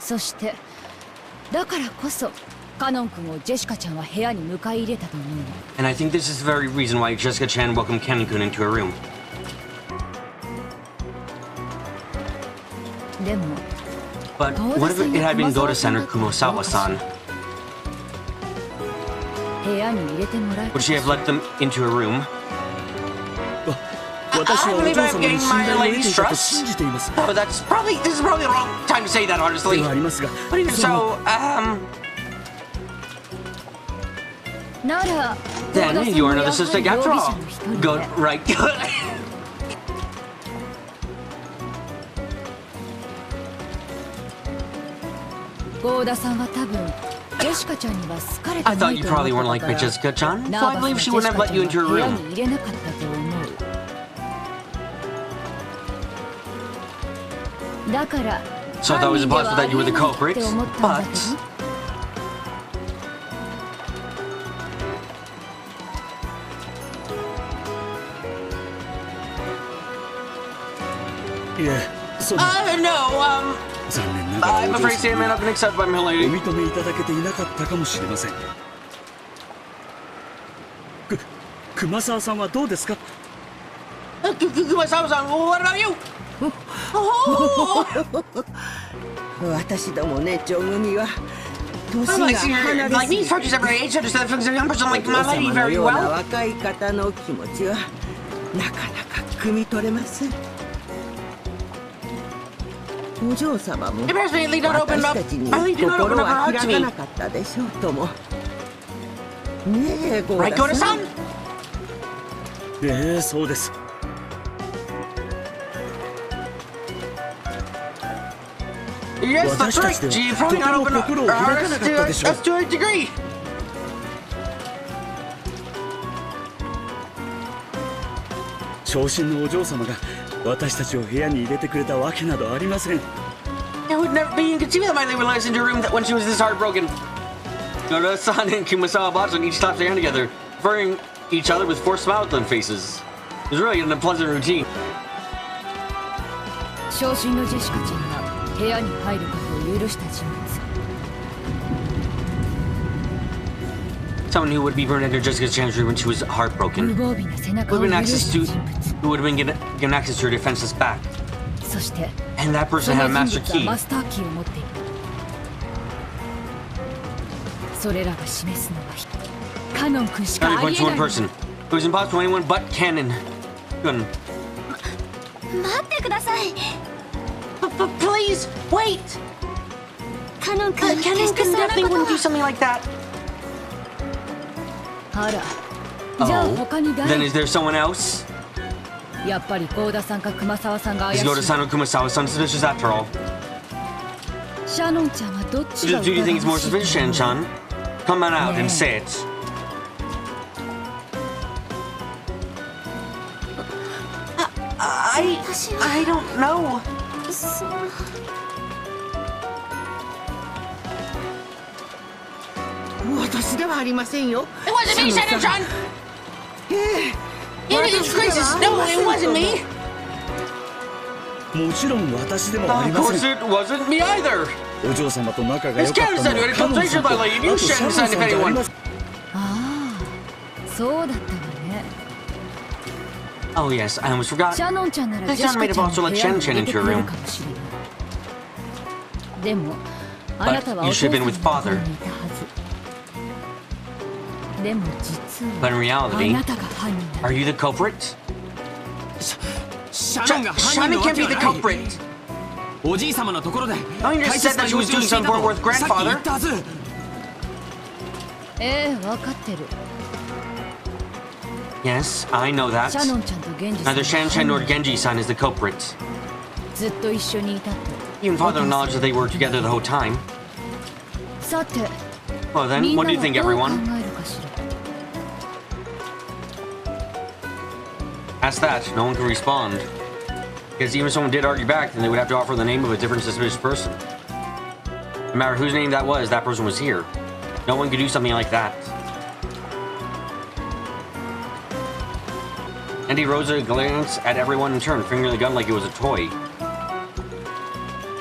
そしてだからこそカノン君をジェシカちゃんは部屋に迎え入れたと思うの。 And I think this is the very reason why Jessica Chan welcomed Kanon-kun into her room. でも But what if it had been Goda-san or Kumosawa-san? 部屋に入れてもらえ Would she have let them into her room? 私はお嬢 I believe 様 I'm に getting 信 my 頼を得て lady's いたと trust. 信じています Oh, this is probably the wrong time to say that, honestly. ではありますが But even so, なら then you are another suspect after all. Go right. ゴーダさんは多分ジェシカちゃんには好かれて I な thought い you と probably 思 weren't った liked か by ら Jessica Chan, ナ so ー I バス believe な she ジェ wouldn't シ have カ let ち you ゃん into her は部屋 room. に入れなかったと思う。だから So I thought it was impossible that you were the culprit, って思ったんだ but けど いえその No, 残念ながら I'm お afraid 嬢 Sam 様 may に not have been accepted by my お lady. 認めいただけていなかったかもしれません熊沢さんはどうですか Kumasawa-san, what about you? Oh! 私どもね女組は年 Well, が like, senior, 離れ like す me, ぎ such as every age, such as a young person お like 嬢 my lady 様の very ような well. 若い方の気持ちはなかなか汲み取れませんお嬢様も It has really not opened 私 up. たちに I really do not 心 open up her は heart 開 to か me. なかったでしょうともねえゴ Right, ーダさん Goda-san? そうです Yes, that's right. She probably not opened up her heart to a degree. 長身のお嬢様が私たちを部屋に入れてくれたわけなどありません It would never be inconceivable that my lady would let us into her room when she was this heartbroken. Goda-san and Kumasawa-san each slapped their hand together, preferring each other with forced smiles on faces. It was really an unpleasant routine. 昇進のジェシカちゃんが部屋に入ることを許した人物 Someone who would be burned into Jessica Chan's room when she was 無 heartbroken. 防備な背 Who 中 would を have 許 been し access た to, 人物 who would have been given access to her defenseless back. そして And that そ person の had a 人 master 物は key. マスターキーを持っているそれらが示すのはカノン君しか Only あ points り to え one ない person. It was impossible for anyone but Canon. Gun. 待ってください But please, wait! カノン君 Canon 決してそんな definitely こと wouldn't は do something like that. あらじゃあ Oh, 他に then 誰 is there someone else? やっぱり郷田さんか熊沢さんが怪 Is しい Goda-san or Kumasawa-san suspicious after all? シャノンちゃんはどっちが Do you 疑 think わ it's more しい suspicious, Shan-chan? Come on out and say it. I don't know. その私ではありませんよ It wasn't me, Shan-chan! ええ It's Grace's. No, it wasn't me. もちろん私でもあり Of ま course せん it wasn't me either. お嬢様と仲が良 It's かっ Karen た said の you は had a カノン conversation さん with と my lady. あ You とシャ shouldn't ノンさ decide んじ if ゃあり anyone. ませんああそうだったわね Oh yes, I almost シ forgot. ャノンちゃんなら This ジェシ John カ may ち have ゃんを also 部 let 屋に Shan-chan 入れて into く your れる room. かもしれないでもあなたは But お you 父 should さ have ん been の with ところ father. にいたはずでも実 But は in あ reality, なたが犯人だ are you the culprit? シャノンが犯 Shannon 人のわ can't け be は the ない culprit. おじい様のところで No, you 大 just said 切な that she 用 was 事を doing してい something た for と her さっき言 grandfather. ったはずええ分かってる Yes, I know that. シャノンちゃんとゲンジさん Neither は Shan-chan 犯 nor 人 Genji-san is the culprit. ずっと一緒にいたって Even father acknowledged that they were together the whole time. さて Well み then, んな what は do ど you う think, 考 everyone? えるかしら Ask that. No one can respond. Because even if someone did argue back, then they would have to offer the name of a different suspicious person. No matter whose name that person was here. No one could do something like that. And he rose a glance at everyone in turn, fingering the gun like it was a toy.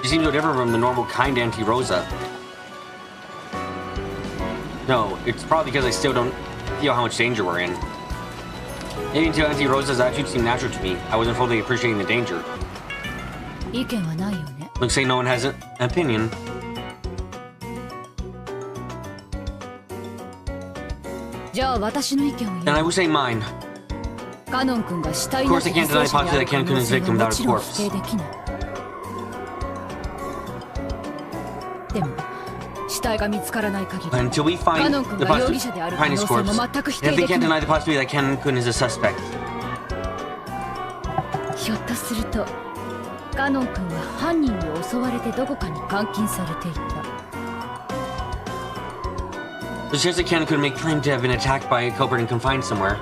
She seems so different from the normal kind Auntie Rosa. No, it's probably because I still don't feel how much danger we're in. Maybe until Auntie Rosa's attitude seemed natural to me, I wasn't fully appreciating the danger. 意見はないよね。 Looks like no one has an opinion. じゃあ私の意見を Then 言 I う。 will say mine. カノン君が死体 Of な course, き I 犠 can't deny 牲者である possibly 可 that 能 Cancun is 性 victim は without も a ちろん corpse. 否定できない。でも死体が見つからない限り Until we カ find ノン君 the が容疑者である可 Pinus 能性 corpse, も全く否 and 定 if they で can't きな deny い。 the possibility that Cancun is a suspect. ひょっとするとカノン君は犯人に襲われてどこかに監禁されていた。 The chance that Cancun may claim to have been attacked by a culprit and confined somewhere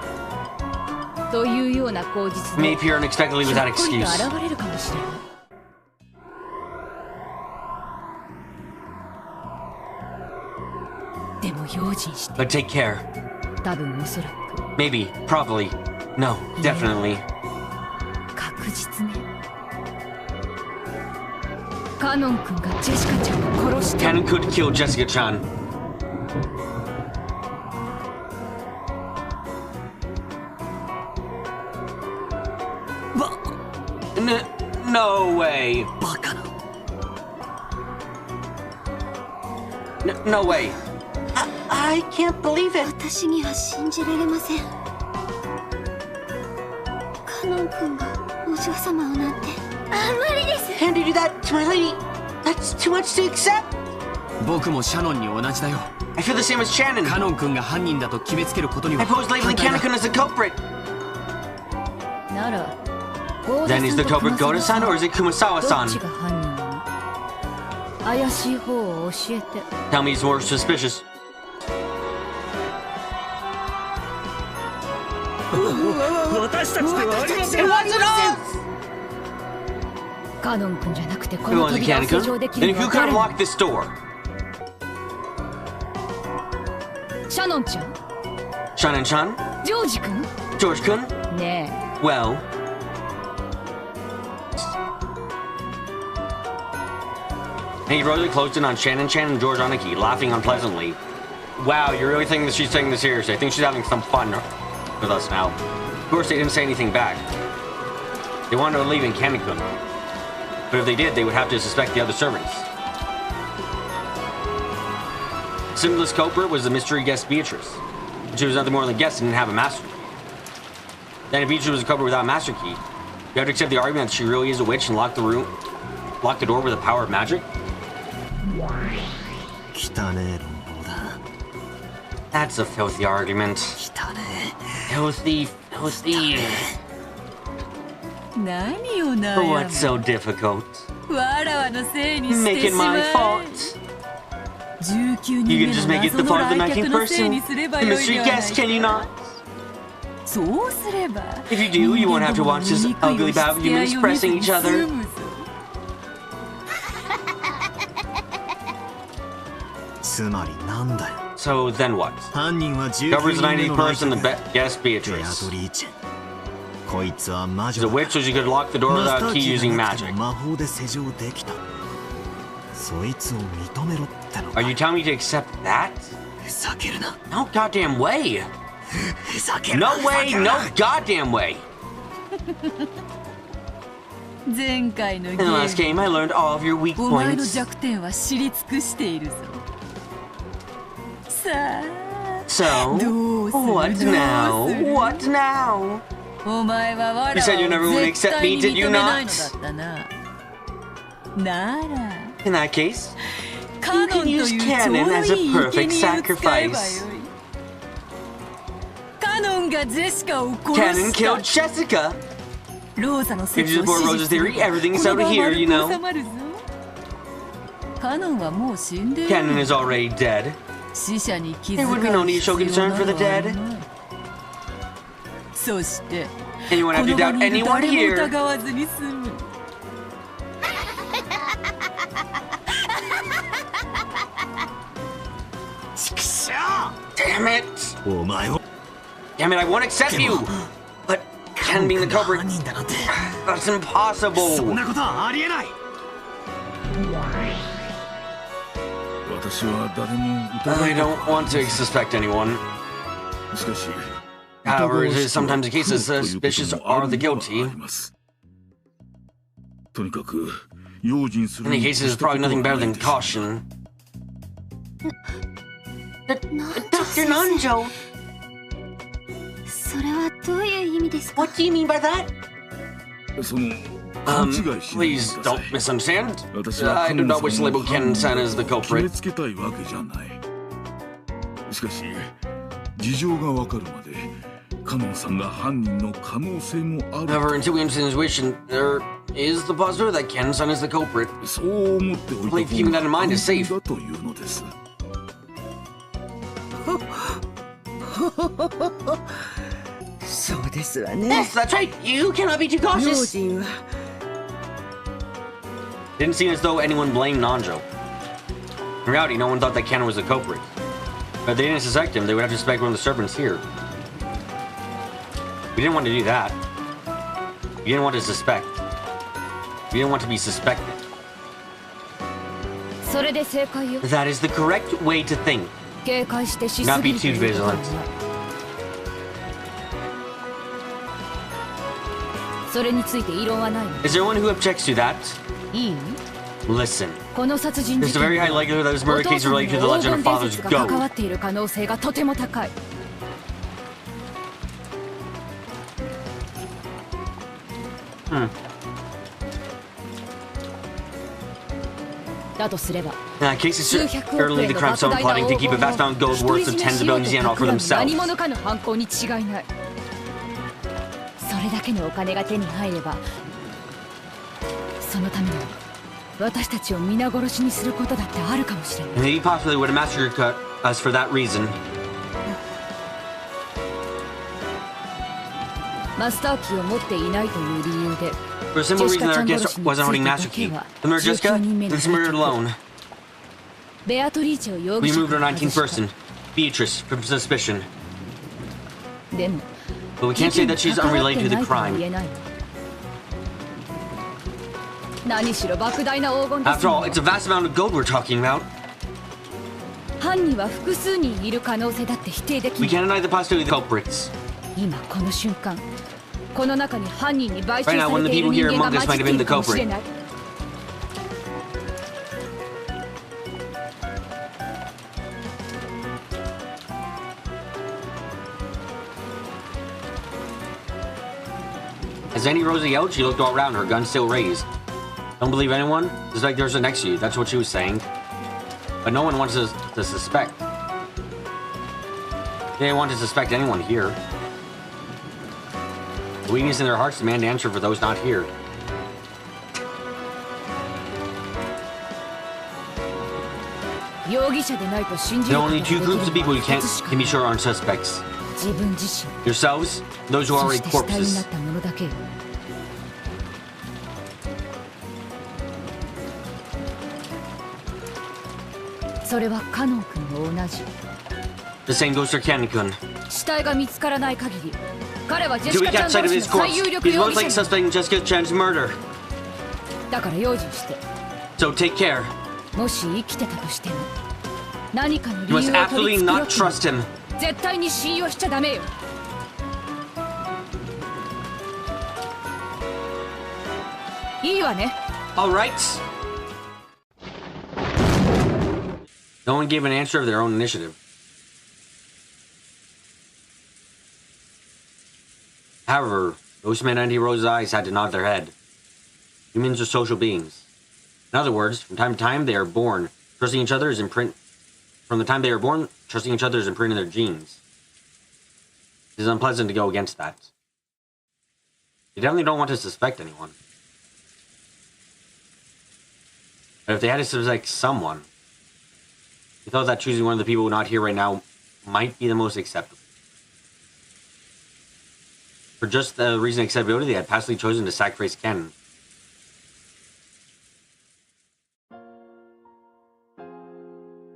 というような口実 may で appear unexpectedly ひょ without っこり excuse. と現れるかもしれない。でも用心して。 But take care. 多分おそらく Maybe, probably, no, definitely. 確実ね。カノン君がジェシカちゃんを殺した。 Canon could kill Jessica-chan. No way. No way. I can't believe it. 私には信じられません。カノン君がお嬢様をなんてあんまりです。 Can't you do that to my lady? That's too much to accept. 僕もシャノンに同じだよ。 I feel the same as Shannon. カノン君が犯人だと決めつけることには I pose labeling 反対だ。 Canon as a culprit. なら Then is the culprit Goda-san or is it ど Kumasawa-san? っちが犯人なの？怪しい方を教えて。 Tell me he's more suspicious. 私たちではありませ It ん。 wasn't us! カノン君じゃなくてこ Who の was it, 扉を施錠 Canon? でき Then る if の you は could 誰な unlock の？ this door. シャノンちゃん、 Shannon-chan? ジョージ君 George-kun? ね Well... He really closed in on Shannon-chan and George Aniki, laughing unpleasantly. Wow, you really think that she's taking this seriously? I think she's having some fun with us now. Of course, they didn't say anything back. They wanted to leave in Cancun. But if they did, they would have to suspect the other servants. Simplest culprit was the mystery guest Beatrice. She was nothing more than a guest and didn't have a master key. Then if Beatrice was a culprit without a master key, you have to accept the argument that she really is a witch and lock the door with the power of magic? 汚ねえ論法だ。 That's a filthy argument. 汚ね Filthy, filthy. 何をな What's so difficult? わらわのせいにして Make し it ま my え fault. 19 You 人 can 目 just の make it 謎 the の fault of the 来 19th 客のせい person. にすれば The よい mystery ではない guest, can you か not? そうすれば If you do, you won't have to watch this ugly bout of humans pressing each other. つまりなんだよ。 So then what? 犯人は19 Covers 人 the 目の 90th 来 person, the 客 guest ベア Beatrice. トリーチェ。こいつは魔 She's 女 a だ。 witch, so she could lock the door マスタ without ー key キー using がなくて magic. も魔法で施錠できた。そいつを認めろってのか。 Are you telling me to accept that? ふざけるな。 No goddamn way! ふざける No な。ふざ way! ける No な goddamn way! 前回のゲ In the last ーム game, I learned all of your weak お前の points. 弱点は知り尽くしているぞさあ So, どうする what どう now? する What now? お前は我 You said you ら never を would 絶 accept 対 me, に did you 認めないの not? だったななら In that case, カノンという use ちょう Canon ど as a いい perfect 生贄を使えばよい sacrifice. カノンがジェシカを殺 Canon した killed Jessica. ローザの If 説 you を support 支 Rose's 持すれ theory, ば everything is こ out の of 場は here, you 丸く know. 収まるぞカノンはもう死んでいる Canon is already dead. 死者に気 There 遣 would be no need to show う必要 concern な for ど the は dead. ないそして And you won't こ have to の場 doubt にいる anyone 誰も here. 疑わずに済む Damn it! お前を Damn it, I won't accept you! But Canon being the 犯 culprit, 人だなんて that's そん impossible! なことはありえない。I don't want to suspect anyone. However, it is sometimes the case that suspicious are the guilty. In any case, it is probably nothing better than caution. Dr. Nanjo! それはどういう意味ですか? What do you mean by that? Please don't misunderstand. I do not wish to label Ken-san as the culprit. However, until we understand his wish, there is the possibility that Ken-san is the culprit. I believe keeping that in mind is safe. Yes, that's right. You cannot be too cautious. Didn't seem as though anyone blamed Nanjo. In reality, no one thought that Ken was the culprit. But if they didn't suspect him, they would have to suspect one of the servants here. We didn't want to do that. We didn't want to suspect. We didn't want to be suspected. That is the correct way to think. Not be too vigilant. Is there anyone who objects to that? Listen. There's a very high likelihood that this murder case is related to the legend of Father's Goat. In that case, it's certainly the crime someone plotting to keep a vast amount of gold worth of tens of billions of yen all for themselves. And he possibly would have massacred us for that reason. For a simple reason that our guest wasn't holding Master Key. The murder Jessica? This murder alone. We removed our 19th person, Beatrice, from suspicion. But we can't say that she's unrelated to the crime. After all, it's a vast amount of gold we're talking about. We can't deny the possibility of the culprits. Right now, one of the people here among us might have been the culprit. As Annie Rosa yelled, she looked all around, her gun still raised. Don't believe anyone? Just like there's a next to you, that's what she was saying. But no one wants us to suspect. They didn't want to suspect anyone here. The weakness in their hearts demand answer for those not here. There are only two groups of people you can be sure aren't suspects. Yourselves, those who are already corpses. The same goes for Ken-kun. Till we catch sight of his corpse, he's most likely suspecting Jessica Chan's murder. So take care. You must absolutely not trust him. Alright. No one gave an answer of their own initiative. However, those men Andy Rose's eyes had to nod their head. Humans are social beings. In other words, from time to time they are born. Trusting each other is imprinted. From the time they are born, trusting each other is imprinted in their genes. It is unpleasant to go against that. They definitely don't want to suspect anyone. But if they had to suspect someone, they thought that choosing one of the people not here right now might be the most acceptable. For just the reason of acceptability, they had passively chosen to sacrifice Ken.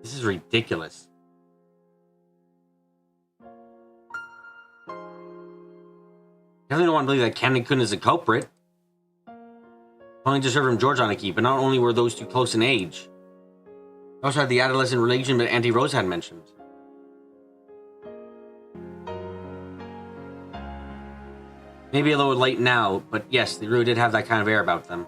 This is ridiculous. I definitely don't want to believe that Ken-kun is a culprit. only to serve from George on a key, but not only were those two close in age, they also had the adolescent relation that Auntie Rose had mentioned. Maybe a little late now, but yes, they really did have that kind of air about them.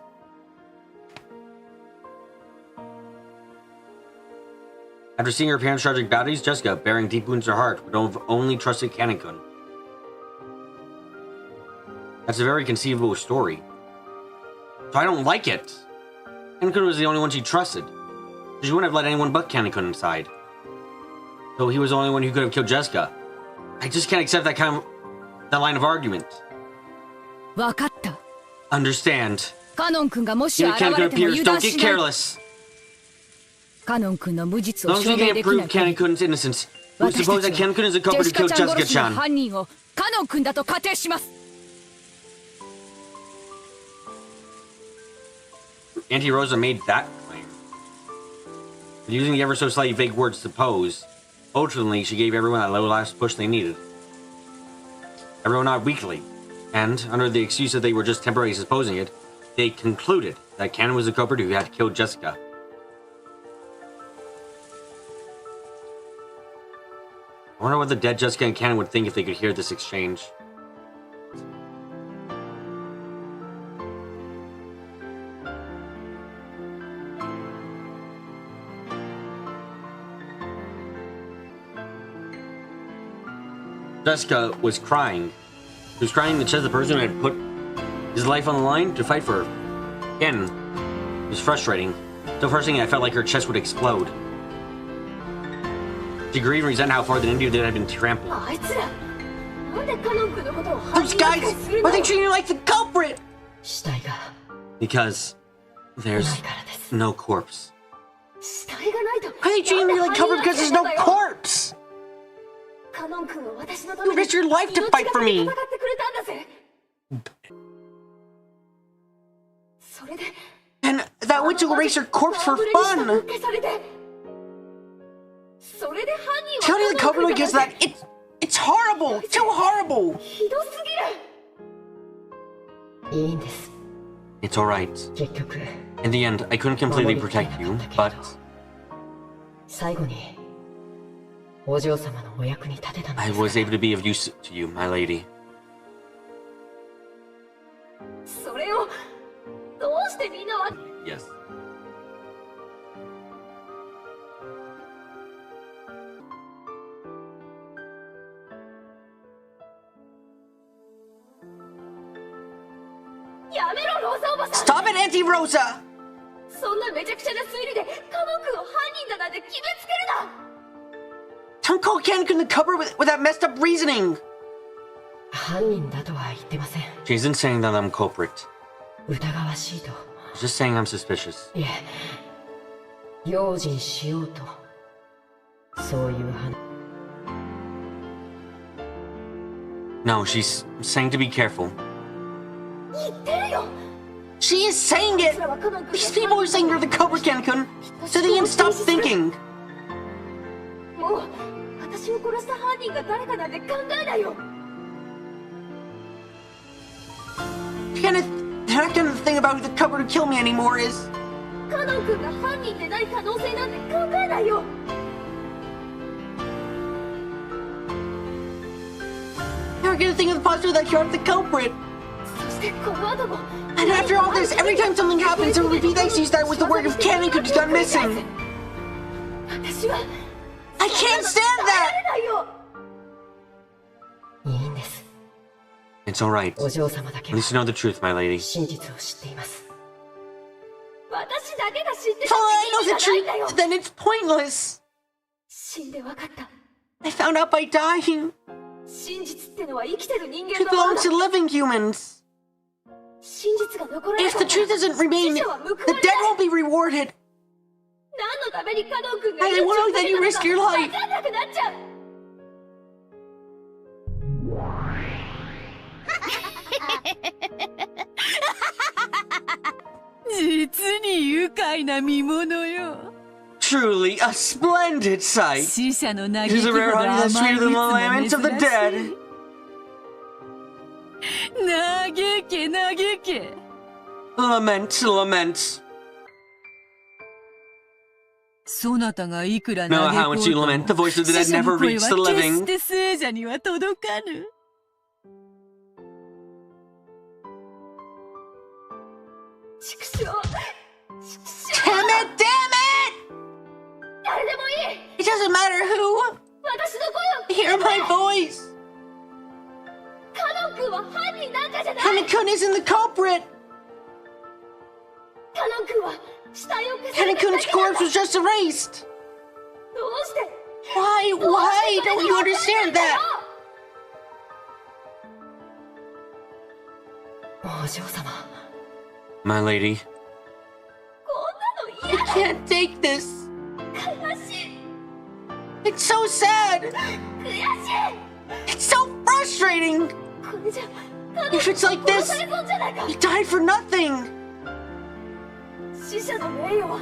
After seeing her parents' tragic bodies, Jessica, bearing deep wounds to her heart, would have only trusted Kanekun. That's a very conceivable story. So I don't like it. Kanekun was the only one she trusted. She wouldn't have let anyone but Kanekun inside. So he was the only one who could have killed Jessica. I just can't accept that line of argument. わかった。 Understand. カノン君がもし If 現 Kanekun れても appears, 油 don't 断 get しない。 careless. カノン君の無実 As を long as 証 we 明 can't できな prove い限り、 Kanekun's innocence, we 私 suppose た that ちは Kanekun is the ジェ culprit シ who カ killed ちゃん殺 Jessica しの Chan. 犯人をカノン君だと仮定します。 Auntie Rosa made that claim. But using the ever so slightly vague word suppose, ultimately she gave everyone that little last push they needed. Everyone not weakly, and under the excuse that they were just temporarily supposing it, they concluded that Canon was the culprit who had killed Jessica. I wonder what the dead Jessica and Canon would think if they could hear this exchange. Jessica was crying. She was crying because the person who had put his life on the line to fight for her. Again, it was frustrating. So first thing I felt like her chest would explode. She grieved and resented how far the India had been trampled. あいつらなんでカノン君のことを Those guys! Why are they treating you like the culprit? 死体が Because ない there's からです no corpse. 死体がないと Why are they treating me like culprit because there's no corpse? カノン君は私のた You めに risked your life to fight for 命 me. がけで戦ってくれたんだぜそれで And that went to erase her corpse for fun. 消されてそれで犯人は Counting the culprit against that, it's horrible! Too horrible! ひどすぎるいいんです It's alright. 結局 In the end, I couldn't completely protect you, but 最後にお嬢様のお役に立てたの I です was able to be of use to you, my lady. それをどうしてみんなは Yes. Stop it, Auntie Rosa! そんなめちゃくちゃな推理でカノン君を犯人だなんて決めつけるな Don't call Kanekun the culprit with that messed up reasoning! 犯人だとは言ってません She isn't saying that I'm culprit. 疑わしいと She's just saying I'm suspicious. いえ用心しようとそういう話 No, she's saying to be careful. 言ってるよ She is saying it! These people are saying you're the culprit, Kanekun! So they can stop thinking! もう私を殺した犯人が誰かなんて考えないよ They're not gonna think about who the culprit who killed me anymore is. カノン君が犯人でない可能性なんて考えないよ They're gonna think of the possibility that you're the culprit. そしてこの後も And after all this, every time something happens, they'll repeat the excuse that it was the work of Kanekun who's gone missing. 私は I can't stand 耐 that! えられないよいいんです It's alright. お嬢様だけ At は least you know the truth, my lady. 真実を知っています 私だけが知って If た all I know って is 意 the 味がないんだよ truth, then it's pointless. 死んで分かった I found out by dying. 真実ってのは生きてる人間 Truth のもの belongs to だ living humans. 真実が残らな If か the ったら truth doesn't remain, 死 the 者は報われ dead ない won't be rewarded. 何のためにカノン君が I 命を won't know く that れ you たの risked your か life. 分かんなくなっちゃう 実に愉快な見物よ。 Truly a splendid sight. 死者の嘆 It is き a ほど rare 甘 honey い that's 蜜 sweeter than the も laments of the 珍 dead. しい。嘆け嘆け。Lament, lament. そなたがいくら No, 嘆 how こう much と you lament, the voice of the 死 dead 者の never 声 reached は the 決 living. して聖者には届かぬ。畜生 Damn it! Damn it! 誰でもいい It doesn't matter who. 私の声を Hear my voice. カノン君は犯人なんかじゃない Kanekun isn't the culprit. カノン君は死体を消されただ Kanekun's けなんだ corpse was just erased. どうして Why don't you understand that? お嬢様 My lady. こんなの I 嫌だ can't take this. 悲しい It's so sad. 悔しい It's so frustrating. これじゃカノン If it's like 殺 this, されそうじゃないか he died for nothing. 死者の名誉は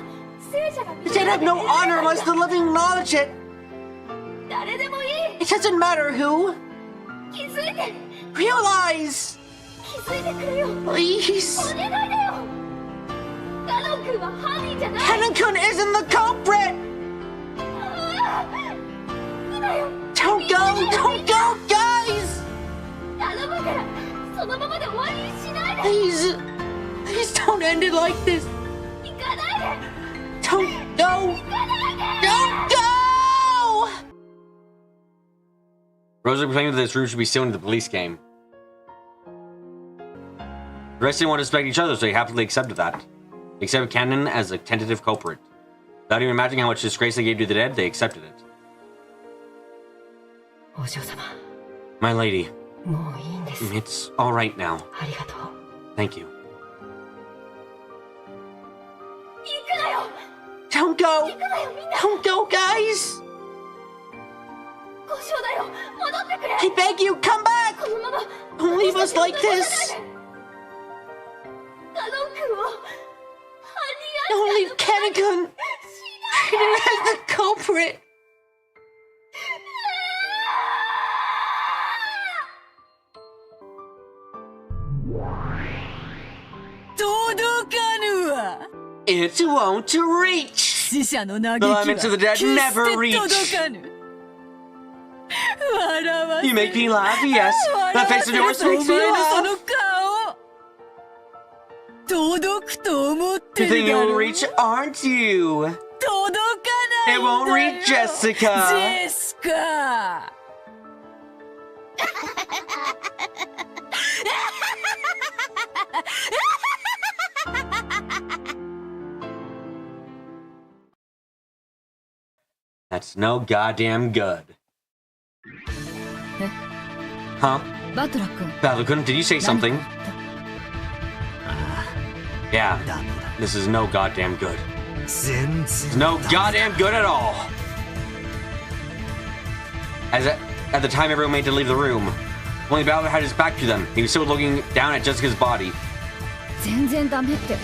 聖者が The dead have no honor unless the living acknowledge it. 誰でもいい It doesn't matter who. 気づいて Realize, 気づいてくれよ please. お願いだよカノン君は犯人じゃない Kanekun isn't the culprit. 今よ Don't go, don't go, guys. 頼むからそのままで終わりにしないで Please don't end it like this. 行かないで Don't go. 行かないで Don't go. Rosa claimed that this room should be sealed in the police game. The rest didn't want to suspect each other, so they happily accepted that. They accepted Cannon as a tentative culprit. Without even imagining how much disgrace they gave to the dead, they accepted it. お嬢様 My lady, もういいんです it's all right now. ありがとう Thank you. 行くなよ Don't go. 行くなよみんな Don't go, guys. 交渉だよ戻ってくれ I beg you, come back. このまま Don't leave us like 私たちを this. カノン君を犯人 Don't 扱い leave Kanekun. Treated as the culprit. 届かぬわ It won't reach! 死者の嘆き The は laments of the 決 dead し never て reach. 届かぬ笑わせ You make me laugh, yes. The face of yours 笑わ makes せ me るお前のそ laugh. の顔届くと思って You る think it だ will ろ reach, aren't you? 届かないん It だ won't よ reach Jessica. ジェスカ That's no goddamn good. Huh? バトラ君 Balakun, did you say something? Yeah, this is no goddamn good. It's no goddamn good at all. At the time everyone made to leave the room, only Ballard had his back to them. He was still looking down at Jessica's body. 全然ダメって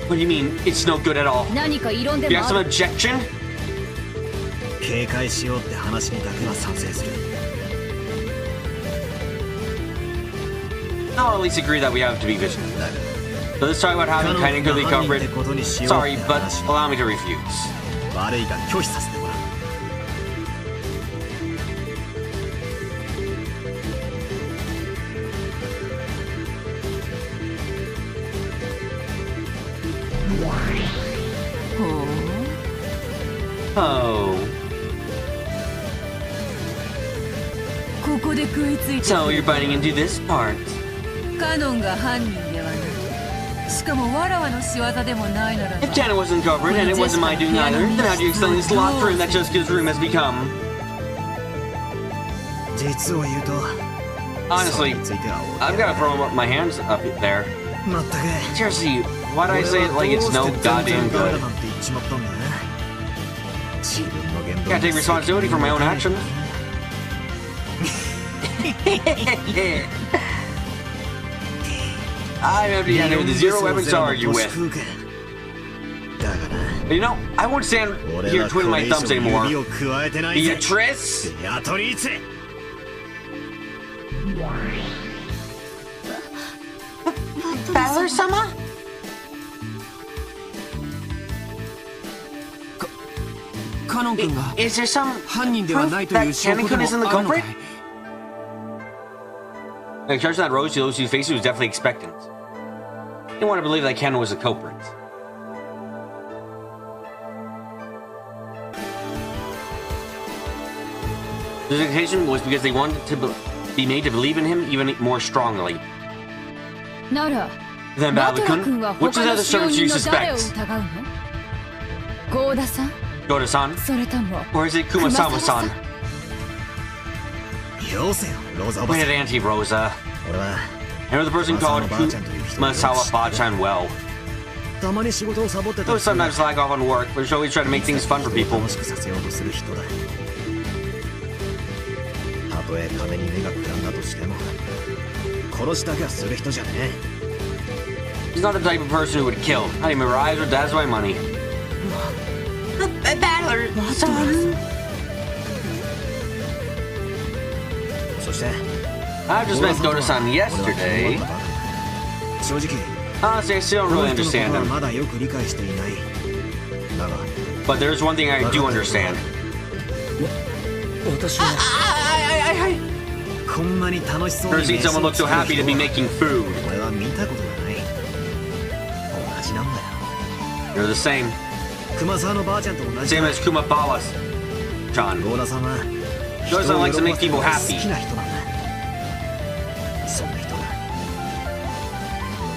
What do you mean, it's no good at all? 何か異論で Do you も have あ some る objection? 警戒しようって話にだけは賛成する I'll at least agree that we have to be vigilant. So let's talk about having kind of goodly coverage. Sorry, but allow me to refuse. 悪いが拒否させてもらう Oh. ここで食いついて So you're biting into this part. カノンが犯人ではないしかもわらわの仕業でもないならば If Janet wasn't covered and it wasn't my doing either, then how do you explain this locked room that Jessica's room has become? 実を言うと Honestly, それについては I've got to throw my hands up there. まったく Seriously, why'd I say it like it's no goddamn good? なんて言っちまったんだ自分の言動 Gotta take responsibility for my own actions. I'm empty handed with zero weapons to argue with. だがな But you know, I won't stand 俺 here はこ twiddling my れ以上 thumbs anymore. 指を加えてないぜ Beatrice! ベアトリーチェ But Battler-sama? カノン君が Is there some 犯人では proof ないとい that う証拠で Canon も is in the あるのか culprit? い？ Like, judging that Rose, those whose faces was definitely expectant. They want to believe that Canon was the culprit. The hesitation was because they wanted to be made to believe in him even more strongly. なら Then バトラ君 Balakun, は which 他 of の the 使用 servants do you 人の誰を suspect? 疑うの？郷田さん Goda-san? それとも Or is it Kumasawa-san? よせよローザおば Wait さん at Auntie Rosa. 俺は I know the person called Kumasawa Ba-chan well. たまに仕事をサボってた Though sometimes slack off on work, but she's always trying to make things fun for people. 楽しくさせようとする人だたとえ金に目がくらんだとしても殺しだけはする人じゃねえ He's not the type of person who would kill. Not even rise or dazzle by money. Battler-san? そして I just met Goda-san yesterday. 正直 Honestly, I still don't こ really の人の understand ことは him. まだよく理解していないだが But there's one thing I do understand. 私はこんなに楽しそう Never に seen someone look so happy to be making food. 俺は見たことがない同じなんだよ You're the same. 熊沢のばあちゃんと同じ Same as Kumabawa-chan. ゴーダさんは Goda-san likes to make people 好 happy. きな人なんだそんな人が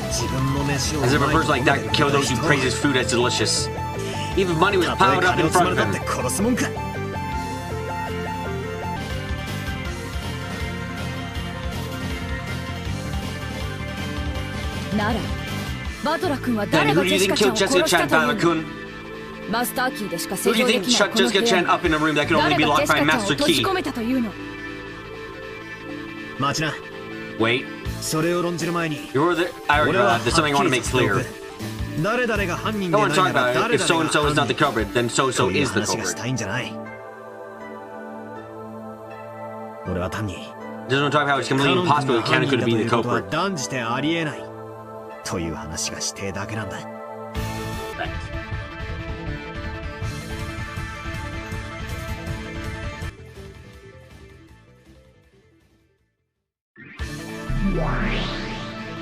自分の飯を As if a うまい person like that could kill those who praise his food as delicious. Even if money was たとえ piled up 金 in を積ま front れ of たって him. 殺すもんかならバトラ君は Then 誰 who が do ジ you ェシ think カちゃん killed を Jessica 殺した Chan, というの？ Balakun? マスターキーでしか Who 制 do you 御で think きない shut この Jessica 部屋 Chan に up in a room that can 誰 only be がジェ locked シカ by ちゃんを Master 閉じ Key? 込めたというの？待ちな Wait, それを論じる前に you're the. I already 俺 know は that. There's something I want to make clear. 誰々が犯人で I ない want to talk なら about it. 誰 If 々 so が and so is 犯 not the 人 culprit, then so とい is う the 話がし culprit. たいんじゃない俺は単に Just want to talk about how it's カ completely ノン君 impossible が that 犯 Canon 人 could だ be と the いうことは culprit. 断じてありえないという話がしてえだけなんだ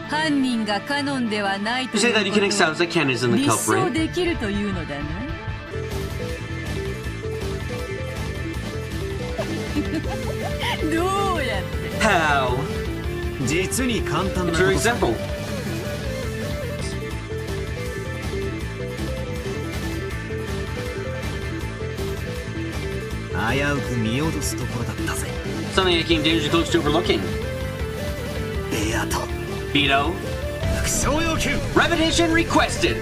犯人がカノンではないと You い say that う you こ can と accept that Canon is in を the 立証 culprit. できるというのだな。どうやって？ How? 実に簡単な It's こ very とさ simple. 危うく見落とすところだったぜ Something that came dangerously close to overlooking. ベアと Beto. 副賞要求 Repetition requested.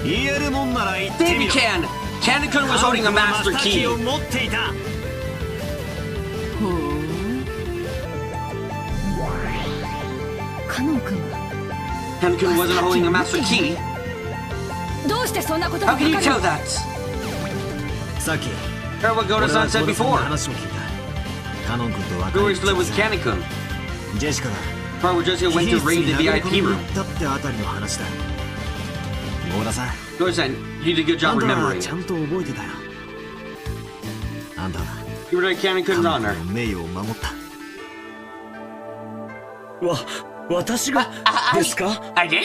言えるもんなら言って Baby みろ Can. Canon-kun was holding a master マスターキ key. ーを持っていたほう。カノン君は Canon-kun wasn't holding a master key. どうしてそんなことが How わ can you かる tell の？ that? さっき Heard what 俺は Goda-san ゴ said ルさんの before. 話を聞いたカノン君と別 We れ were to live with Canon-kun. ジェシカが Part where Jessica went to raid the に殴り VIP 込みに room. 行ったってあたりの話だゴーダさん Goda-san, you did a good あ job んたは remembering. ちゃんと覚えてたよあんたは You were like Canon-kun's カノン honor. 君の名誉を守った私がですか I did?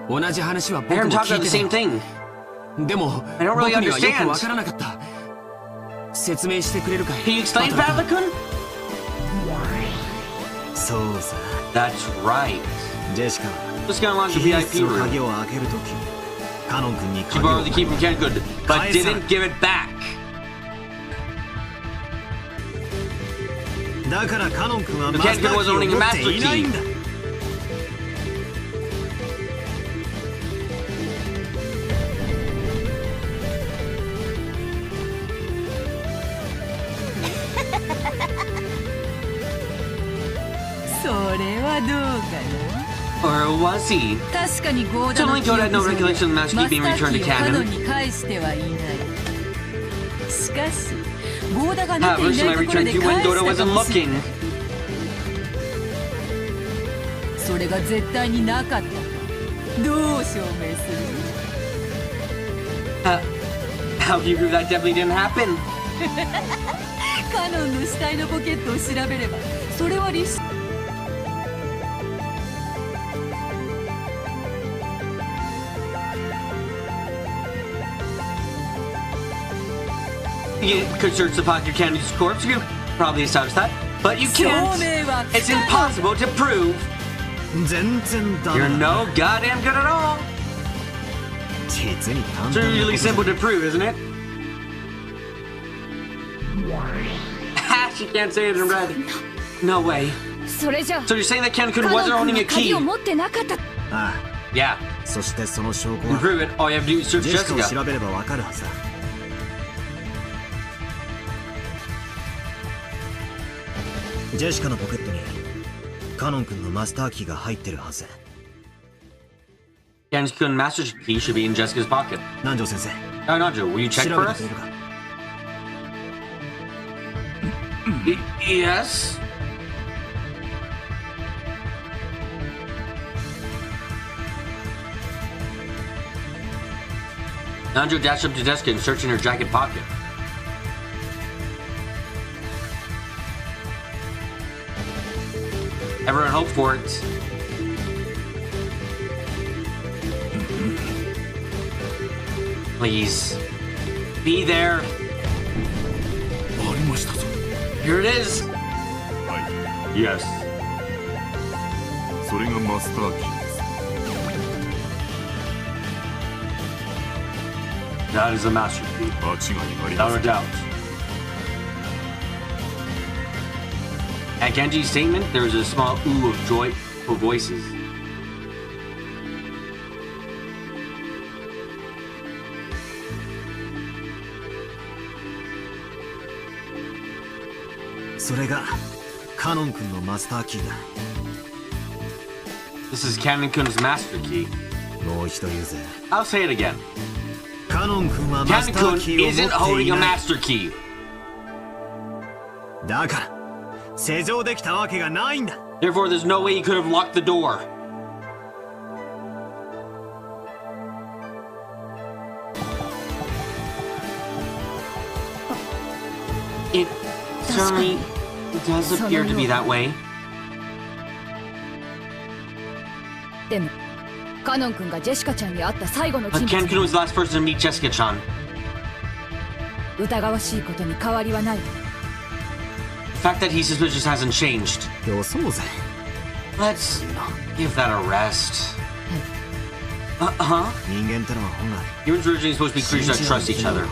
同じ話は I 僕 heard も him talk 聞 about い the て same た。 thing. でも I don't 僕 really にはよく understand. わからなかった。説明してくれるかい？ Can you explain, バトラ君 Balakun? そうさ That's right. ジェシカは Just got unlocked the キー VIP 室の room. 鍵を開けるときカノン君に She 鍵を borrowed the key from Canon-kun, but 返さ didn't give it back. だからカノン君は The マスタ Canon-kun ー was キーを owning a 持っ master ていないんだ key. Or was he? 確かにゴーダの Certainly 記憶 Goda had no 上 recollection of the マ master ス key タ being ー returned キ to ーをカノン Canon. に返してはいないしかしゴーダが見てい However, ない she might ところ return で to 返 when し Goda たか wasn't もしれ looking. ないそれが絶対になかったとどう証明する？ How do you prove that definitely didn't happen? カノンの死体のポケットを調べればそれは立証。You could search the pocket of Kennedy's corpse. You could probably establish that, but you can't. It's impossible to prove. 全然ダメ You're だ no goddamn good at all. 実に簡 It's 単な really こと simple to prove, isn't it? She can't say it in red. No way. それじゃ So you're saying that Ken-kun カノ wasn't ン holding 君 a は鍵 key? を持ってなかった。ああ Yeah. そしてその証拠 To は prove it, all you have to do is search ジェシカを Jessica. 調べればわかるはずだジェシカのポケットにカノン君のマスターキーが入ってるはず Ken-kun master key should be in Jessica's pocket. 南條先生 Nanjo, will you check 調 for べて us? くれるか Yes. Nanjo dashed up to Jessica and searched in her jacket pocket. Everyone hoped for it. Please. Be there. ありましたぞ。 Here it is. はい。 Yes. それがマスターキーです。 That is a master key. 間違いありま Without せ a ん。 doubt. At Genji's statement, there was a small ooh of joyful voices. This is Canon-kun's master key. I'll say it again. Canon-kun isn't holding a master key. だから施錠できたわけがないんだ Therefore, there's no way he could have locked the door. It certainly does appear to be that way. でもカノン君がジェシカちゃんに会った最後の But 人 Ken-kun 物 was the last person to meet Jessica-chan. 疑わしいことに変わりはない。 The fact that he's suspicious hasn't changed. 予想ぜ Let's give that a rest. Huh? 人間ってのは本来 Humans were originally supposed to be creatures that trust each other.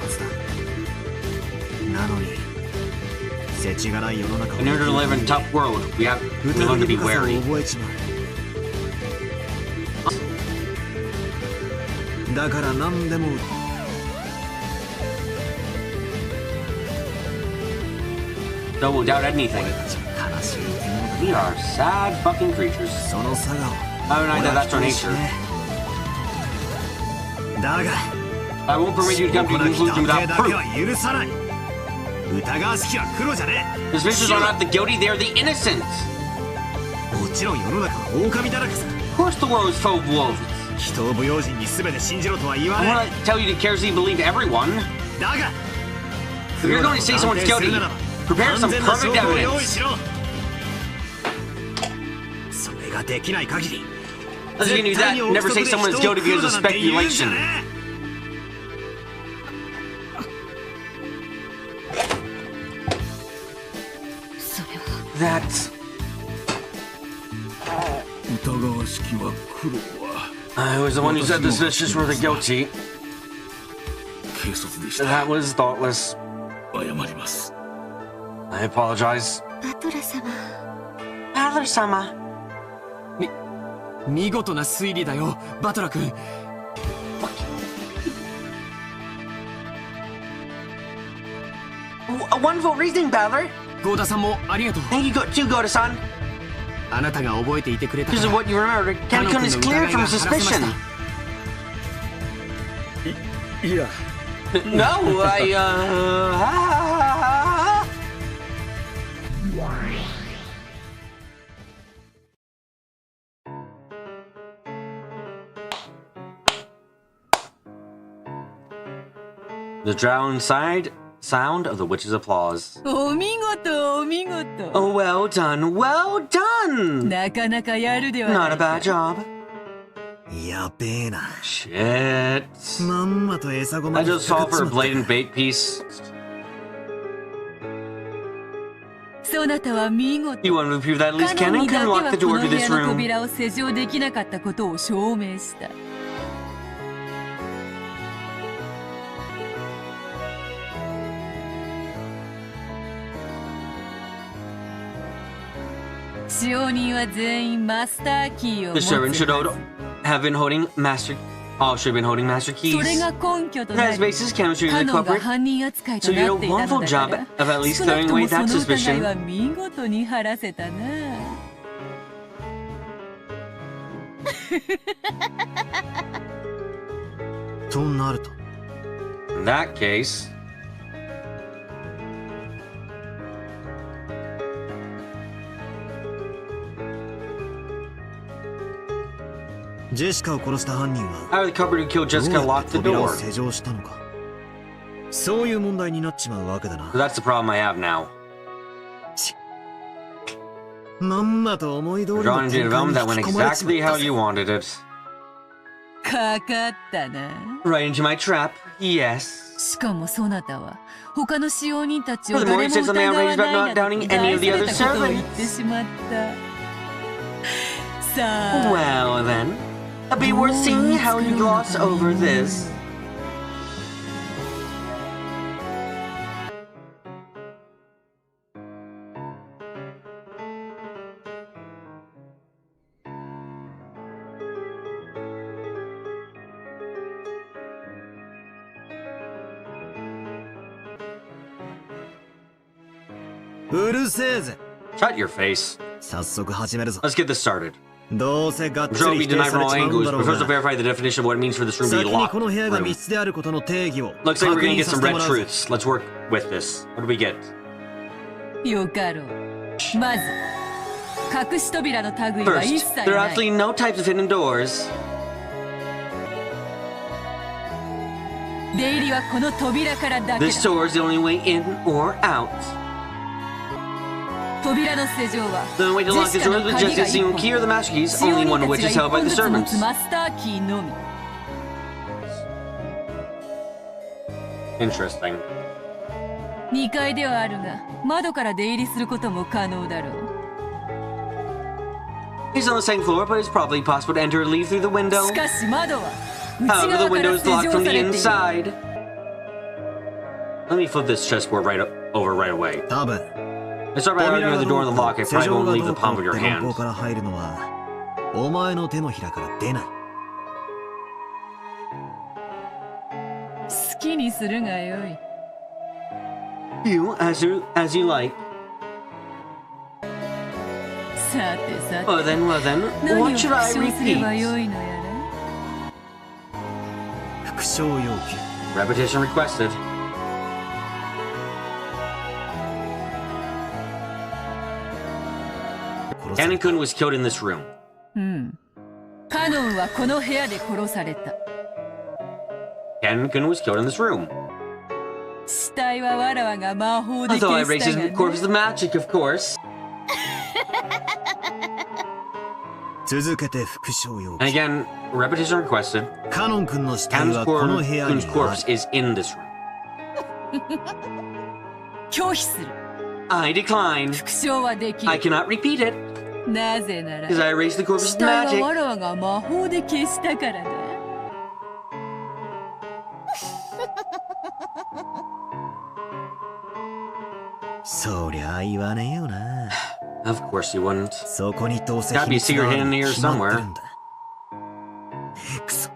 なのに世知辛い世の中を In order to live in a tough world, we have to learn to be 疑り深さを wary. 覚えちまうだから何でも No, we'll doubt anything. 悲しい生き物だ We are sad fucking creatures. その差が I mean, I know that's our nature. だが I won't permit you to come to a conclusion without だけ proof. は許さない疑わしきは黒じゃね Suspicious are not the guilty, they are the innocent. もちろん世の中は狼だらけさ Of course, the world is full of wolves. 人を不用心に全て信じろとは言わ I ない want to tell you to carelessly believe everyone. だが If you're going to say someone's guilty, prepare some 完全な perfect 証拠を用意 evidence. しろそれができない限り Unless you can do that, never say someone is guilty because of speculation. That's... 疑わしきは黒は I was the one who said the suspicious were the guilty. 軽率でした。 That was thoughtless. 謝ります。 I apologize. バトラ様 Adler-sama. 見事な推理だよバトラ君 A wonderful reasoning, Balor. ゴーダさんもありがとう Thank you too, Goda-san. あなたが覚えていてくれたか Because of ら what you remembered, Canon-kun is cleared from suspicion. いや No, The drowned sound of the witch's applause. お見事お見事。 Oh, well done, well done! なかなかやるではな Not い a か。 bad job. やべえな。 Shit. まんまと餌ごま I に just 引っか saw かっ for ち a まった blatant bait piece. そなたは見事。 You want to prove that at least カノン Canon にだ can け unlock は the こ door の to 部 this 屋の room. 扉を施錠できなかったことを証明した。使用人は全員マスターキーを持 The つ servant should はず。 have been holding master. All should have been holding master それ keys. が根拠と On な that り、 basis, chemistry カ is the ノンが culprit. 犯人扱い So と you did な a っていた wonderful のだ job から、 of at least 少なく throwing と away もそ that の疑い suspicion. は見事に晴らせたな。となると In that case, ジェシカを殺した犯人は how did the culprit who killed どう Jessica やっ lock て the 扉を door? 施錠したのか。そういう問題になっちまうわけだな So。that's the problem I have now. まんまと思い通りの Drawn 展 into 開 a に film 引 that き went 込まれちま exactly った how ぜ you wanted it. かかったな。 Right into my trap. Yes. しかもそなたは他の使用人たちを Furthermore, 誰 he も said something 疑わ outrageous ない about な not ど doubting と any of 言 大 the そ other れたことを言っ servants. てしまった。さあ、 Well then, it'll be worth seeing how you gloss over this. Shut your face. 早速始めるぞ。 Let's get this started. どうせがっ I'm つ sure り it'll be 否定 denied さ from れ all ちまうん angles, だろ but う first が I'll verify the definition of what it means for this room to 先 be に locked. この部屋が room. 密室であることの定義を Looks like we're 確 gonna 認 get さ some せて red もらうぞ。 truths. Let's work with this. What do we get? よかろう。まず、隠し扉の類は一 First, 切 there are ない。 absolutely no types of hidden doors. 出入りはこの扉からだけ This だ。 door is the only way in or out. 扉の施錠は The only way to ジェ lock シ this カ door の is with 鍵 just が the 一 single 本。 key or the master keys, 使用 only 人 one of た which ち is が held 一 by 本 the ずつ持つ servants. マスターキーのみ。 Interesting. 2階ではあるが、窓から出入りすることも可能だろう。 He's on the second floor, but it's probably possible to enter and leave through the window. しかし窓は内 However, 側 the か window ら is 施 locked 錠 from さ the れている。 inside. Let me flip this chessboard over right away. 多分 Let's start by 扉 arguing が with the ど door う and the か lock. I 施 probably 錠 won't が leave ど the うか palm っ of your て論法 hand. から入るのはお前の手のひらから出ない。好きにするがよい。 You, as you like. さてさて、 Well then, 何を what 復 should I 唱すれば repeat? よいのやら。復唱要求 Repetition requested. 殺され Canon-kun was killed in this room. うん。カノンはこの部屋で殺された。 Canon-kun was killed in this room. 死体はわらわが魔法で Although I 消 erased した his が corpse ね。 with magic, of course. 続けて復唱要 And 求 again, repetition requested. カノン君の死体 Canon's はこの部屋に Kun's あ corpse る。 is in this room. 拒否する。 I decline. 復唱はでき I る。 cannot repeat it なぜなら because I erased the corpse 死 with 体 magic. はわらわが魔法で消したからだ。そりゃ言わねえよな。 Of course you wouldn't. そこにどうせ Gotta 秘 be a 密が secret ある hidden に here 決まってる somewhere. んだ。くそ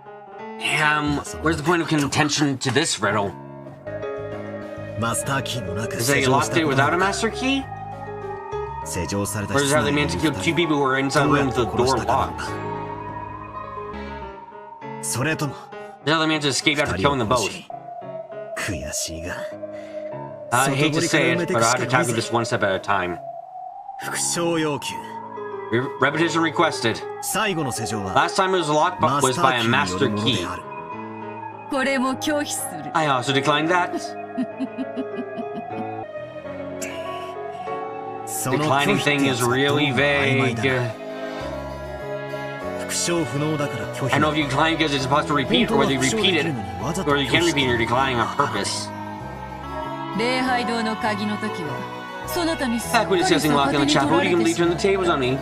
Damn, where's the point of contention to this riddle? マスターキーのなく Is that 施 you 錠し locked た it こ without と a master key? 施錠された Or is 室 it how they 内に managed い to る kill 二 two 人 people who were inside ど the うや room っ with て the 殺し door たかなの locked? か。それとも The other man just escaped 二 after 人を killing them 殺 both. し悔しいが I hate to say it, but I'll have to 外堀から埋めてくしかない tackle ぜ。 this one step at a time. 復唱要求 Repetition requested. 最後の施錠は Last time it was locked was by a master マスターキーによるもの key. である。これも拒否する。 I also declined that. Declining thing is really vague. I know if you decline because it's supposed to repeat, or whether you repeat it, or you can repeat, you're declining on purpose. 礼拝堂の鍵の時はそなたにすっか Back り when discussing locking the 逆手に取 chapel, ら you れ can て leave しま turn the tables on me.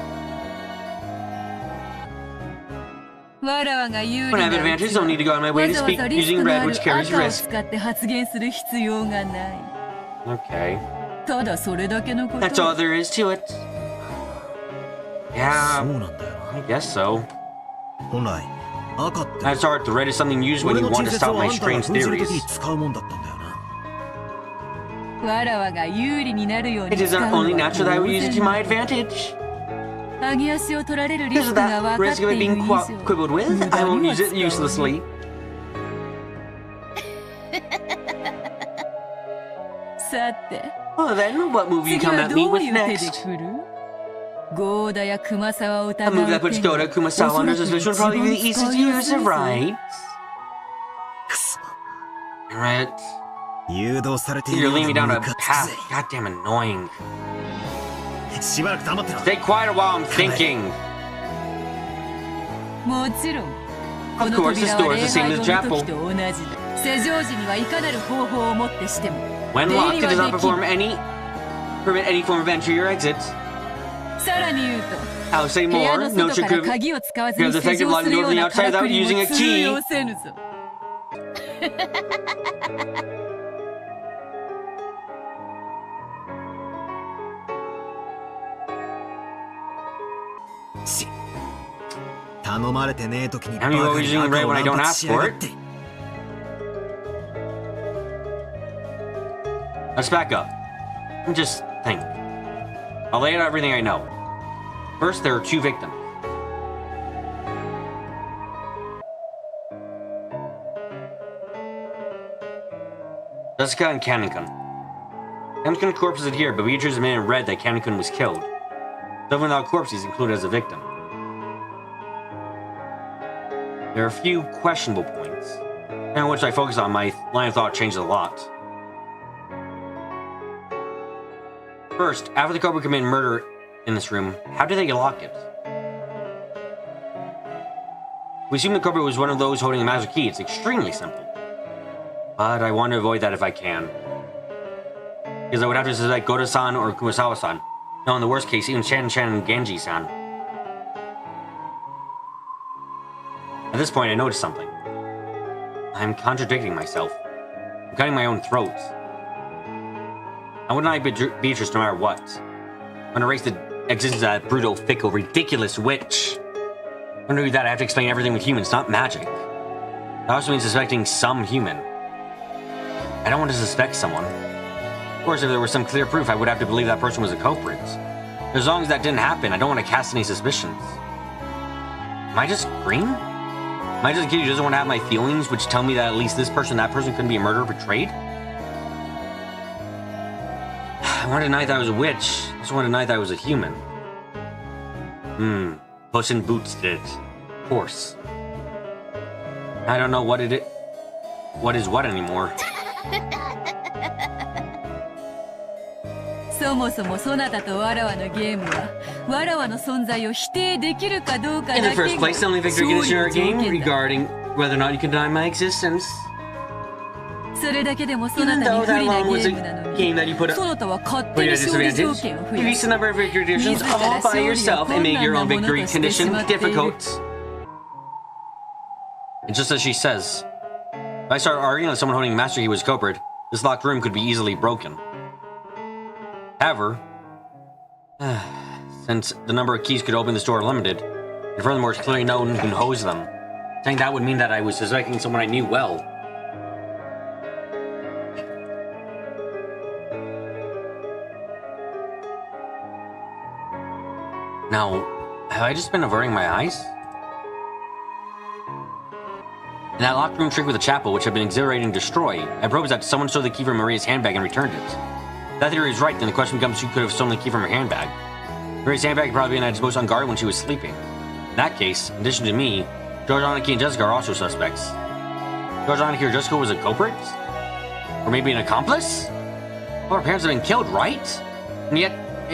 う。わらわが有利 When I な have うち advantage, don't need to go out of my way わ to ざわ speak ざリス using クのあ red, る which carries 赤を risk. 使って発言する必要がない。 Okay. ただそれだけのこと。 That's all there is to it. Yeah, I guess so. I thought the red is something used when you want to stop my strange theories. わらわが有利になるように It is 使うのは only natural that I would use it to 当 my 然。 advantage. 上げ足を取られるリ Because ス of クが that 分かっ risk て of い it る being 以上 quibbled with, 無 I 駄 won't には use it 使わない。 uselessly. さて Well then, what move will you 次 come は at me どう with いう手で next? 来る？ゴーダや熊沢を A 疑 move う that 手 puts が Goda Kumasawa under suspicion would probably be the easiest to use, right? Right. You're leading me down a path. Goddamn annoying. Stay quiet while I'm thinking. もちろん Of この course, this 扉 door は is 礼 the same 拝 as 堂 the の chapel. 時と同じだ。施錠時にはいかなる方法をもってしても When 出 locked, 入り it does は not でき permit る。 any form of entry or exit. さらに言うと I'll say 部屋 more. の No 外 trick から of 鍵を使わず you に have the 施 effective 錠す locking る door よ from う the な outside から without くり using も a 通 key. 用せぬぞ。頼まれてねえ時に I'm always using red when I don't ask for it. Let's back up. And just think. I'll lay out everything I know. First, there are two victims. Jessica and Kanekun. Kanekun's corpse is here, but Beatrice is made in red that Kanekun was killed. So even without corpse, he's included as a victim. There are a few questionable points, and which I focus on, my line of thought changes a lot. First, after the couple committed murder in this room, how did they lock it? We assume the culprit was one of those holding the master key. It's extremely simple. But I want to avoid that if I can. Because I would have to suspect Goda-san or Kumasawa-san. No, in the worst case, even Shan-Shan and Genji-san. At this point, I noticed something. I'm contradicting myself. I'm cutting my own throat. I would not be Beatrice no matter what. I'm gonna erase the existence of that brutal, fickle, ridiculous witch. When I do that, I have to explain everything with humans, not magic. That also means suspecting some human. I don't want to suspect someone. Of course, if there was some clear proof, I would have to believe that person was a culprit. As long as that didn't happen, I don't want to cast any suspicions. Am I just green? Am I just a kid who doesn't want to have my feelings, which tell me that at least this person, that person couldn't be a murderer portrayed? I want to deny that I was a witch. I just want to deny that I was a human. Puss in Boots did it. Of course. I don't know what is what anymore. そもそもそなたとわらわのゲームはわらわの存在を否定できるかどうか In だ the け first が place, the only victory 勝 condition in 利 our の条 game 件だ。 regarding whether or not you can deny my existence. それだけでもそな Even た though に不 that 利な long ゲ was ームなの a game that に you put そ up なたは勝 for 手 your に勝利条 disadvantage, 件を増 you や reached し the number of victory conditions 自ら all by 勝利を yourself 困 and made 難 your な own もの victory としてし condition まっている。 difficult. And just as she says, if I start arguing that someone holding Master Key was culprit, this locked room could be easily broken. However, since the number of keys could open this door are limited, and furthermore it's clearly known who holds them, saying that would mean that I was suspecting someone I knew well. Now, have I just been averting my eyes? In that locked room trick with the chapel, which had been exhilarating and destroyed, I proposed that someone stole the key from Maria's handbag and returned it. If that theory is right, then the question becomes who could have stolen the key from her handbag. Maria's handbag had probably been at its most unguarded when she was sleeping. In that case, in addition to me, Georgiana and Jessica are also suspects. Goes on here, Jessica was a culprit? Or maybe an accomplice? Well, our parents have been killed, right? And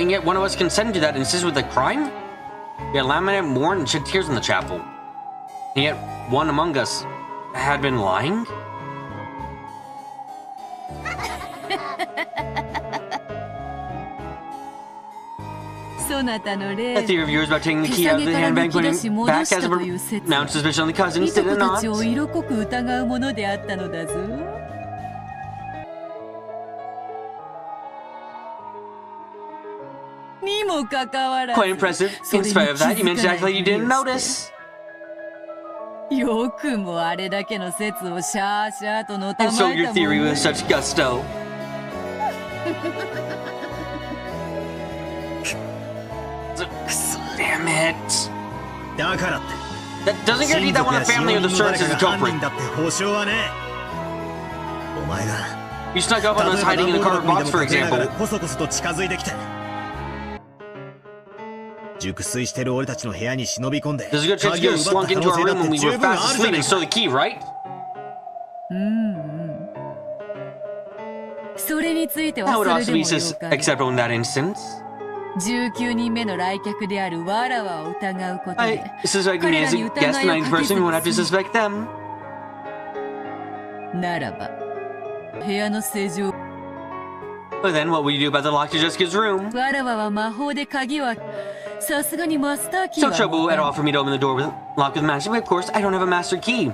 yet one of us consented to that and insisted with the crime? We had laminated, mourned, and shed tears in the chapel. And yet one among us had been lying? A theory of yours about taking the key out of the handbag, putting it back as a mount suspicion on the cousins, did it not? 色濃く疑うものであったのだぞ。にもかかわらず、 Quite impressive. In spite of that, you mentioned acting like you didn't notice. よくもあれだけの説をシャーシャーとのた And ま so え your たも theory の with such gusto. Damn it. だからって That doesn't guarantee that one of the family or the servants is the culprit. だって保証はねお前が You snuck up on us hiding in the cardboard box, for example. コソコソと近づいてきて熟睡してる俺たちの部屋に忍び込んで There's a good chance you could have slunk into our room when we were fast asleep and stole the key, right? それについて That は would そ also れ be でもよかろう。 acceptable in that instance. 19人目の来客であるわらわを疑うことで I suspect me as a guest, and I'm the person who would have to suspect them. ならば部屋の正常 But then what will you do about the lock to Jessica's room? わらわは魔法で鍵はさすがにマスターキー So は trouble at all for me to open the door with lock with magic, but of course I don't have a master key.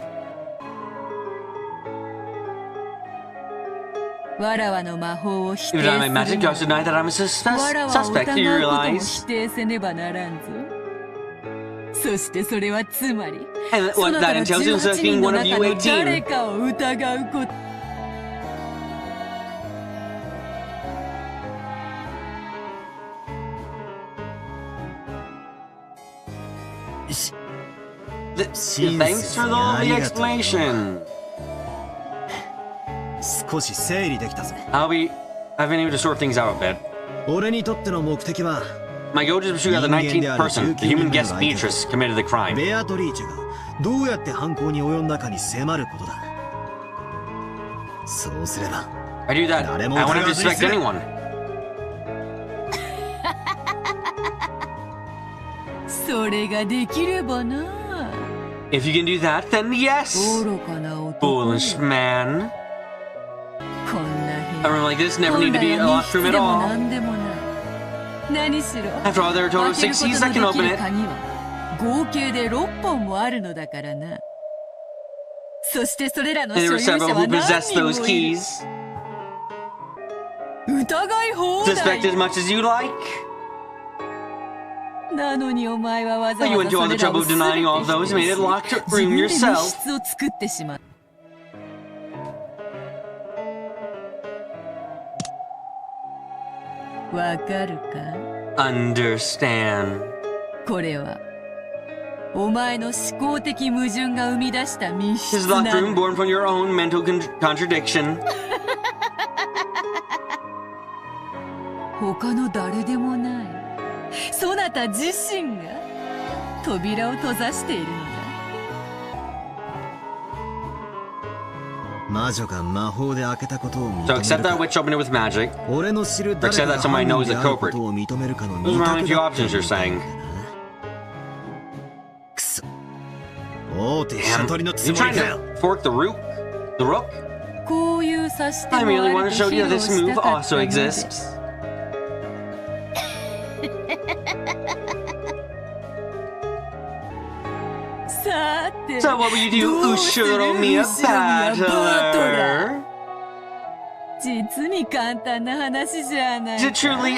わらわの魔法を否定 Even す on my る magic, you also deny that I'm a わらわを suspect. 疑 Do you うことも realize? 否定せねばならんぞ。そしてそれはつまり And そ what なた that の entails is 18 being 人の one of 中 you の誰 18. かを疑うこと。Thanks for all the explanation. 少し整理できたぜ I've been able to sort things out a bit. 俺にとっての目的は My goal is to pursue out the 19th person, the human guest Beatrice, committed the crime. ベアトリーチェがどうやって犯行に及んだかに迫ることだそうすれば I do that. I won't have to suspect anyone. それができればな。 If you can do that, then yes. 愚かな男。 Foolish man. こんな A 部 room 屋。 like this never need to be a 本来は locked room 密 at でも all. 何でもない。何しろ。 After all, there are a total of 6 keys that can open 開けることのできる it. 鍵は合計で6本もあるのだからな。そしてそれらの And 所 there 有 were 者 several は who 何 possessed 人 those もいる。 keys. 疑い放題。 Suspect as much as you like. なのにお前はわざ You わ went ざ to all そ the れら trouble を of 全て denying all of those and made it a locked 自 room 分で密 yourself. 室を作ってしまう。わかるか Understand. これはお前の思考的矛盾が生み出した密 His 室 locked な room んだ。 born from your own mental contradiction. 他の誰でもないそなた自身が扉を閉ざしているのだ。魔女が魔法で開けたことを認 So める accept that か witch opened it with magic. 俺の知る Or 誰 accept か that が somebody 犯 knows 人 the であるこ culprit. とを認めるかの Those 二 are 択 only two だって options you're saying. くそ大手シャトリのつ You もり trying かよ to fork the rook? The rook? こういう差し手 I も merely あ want る to と show 披 you that 露 this し move たかった also ので exists. So what will you do, Ushiromiya Battler? 実に簡単な話じゃない Is it truly...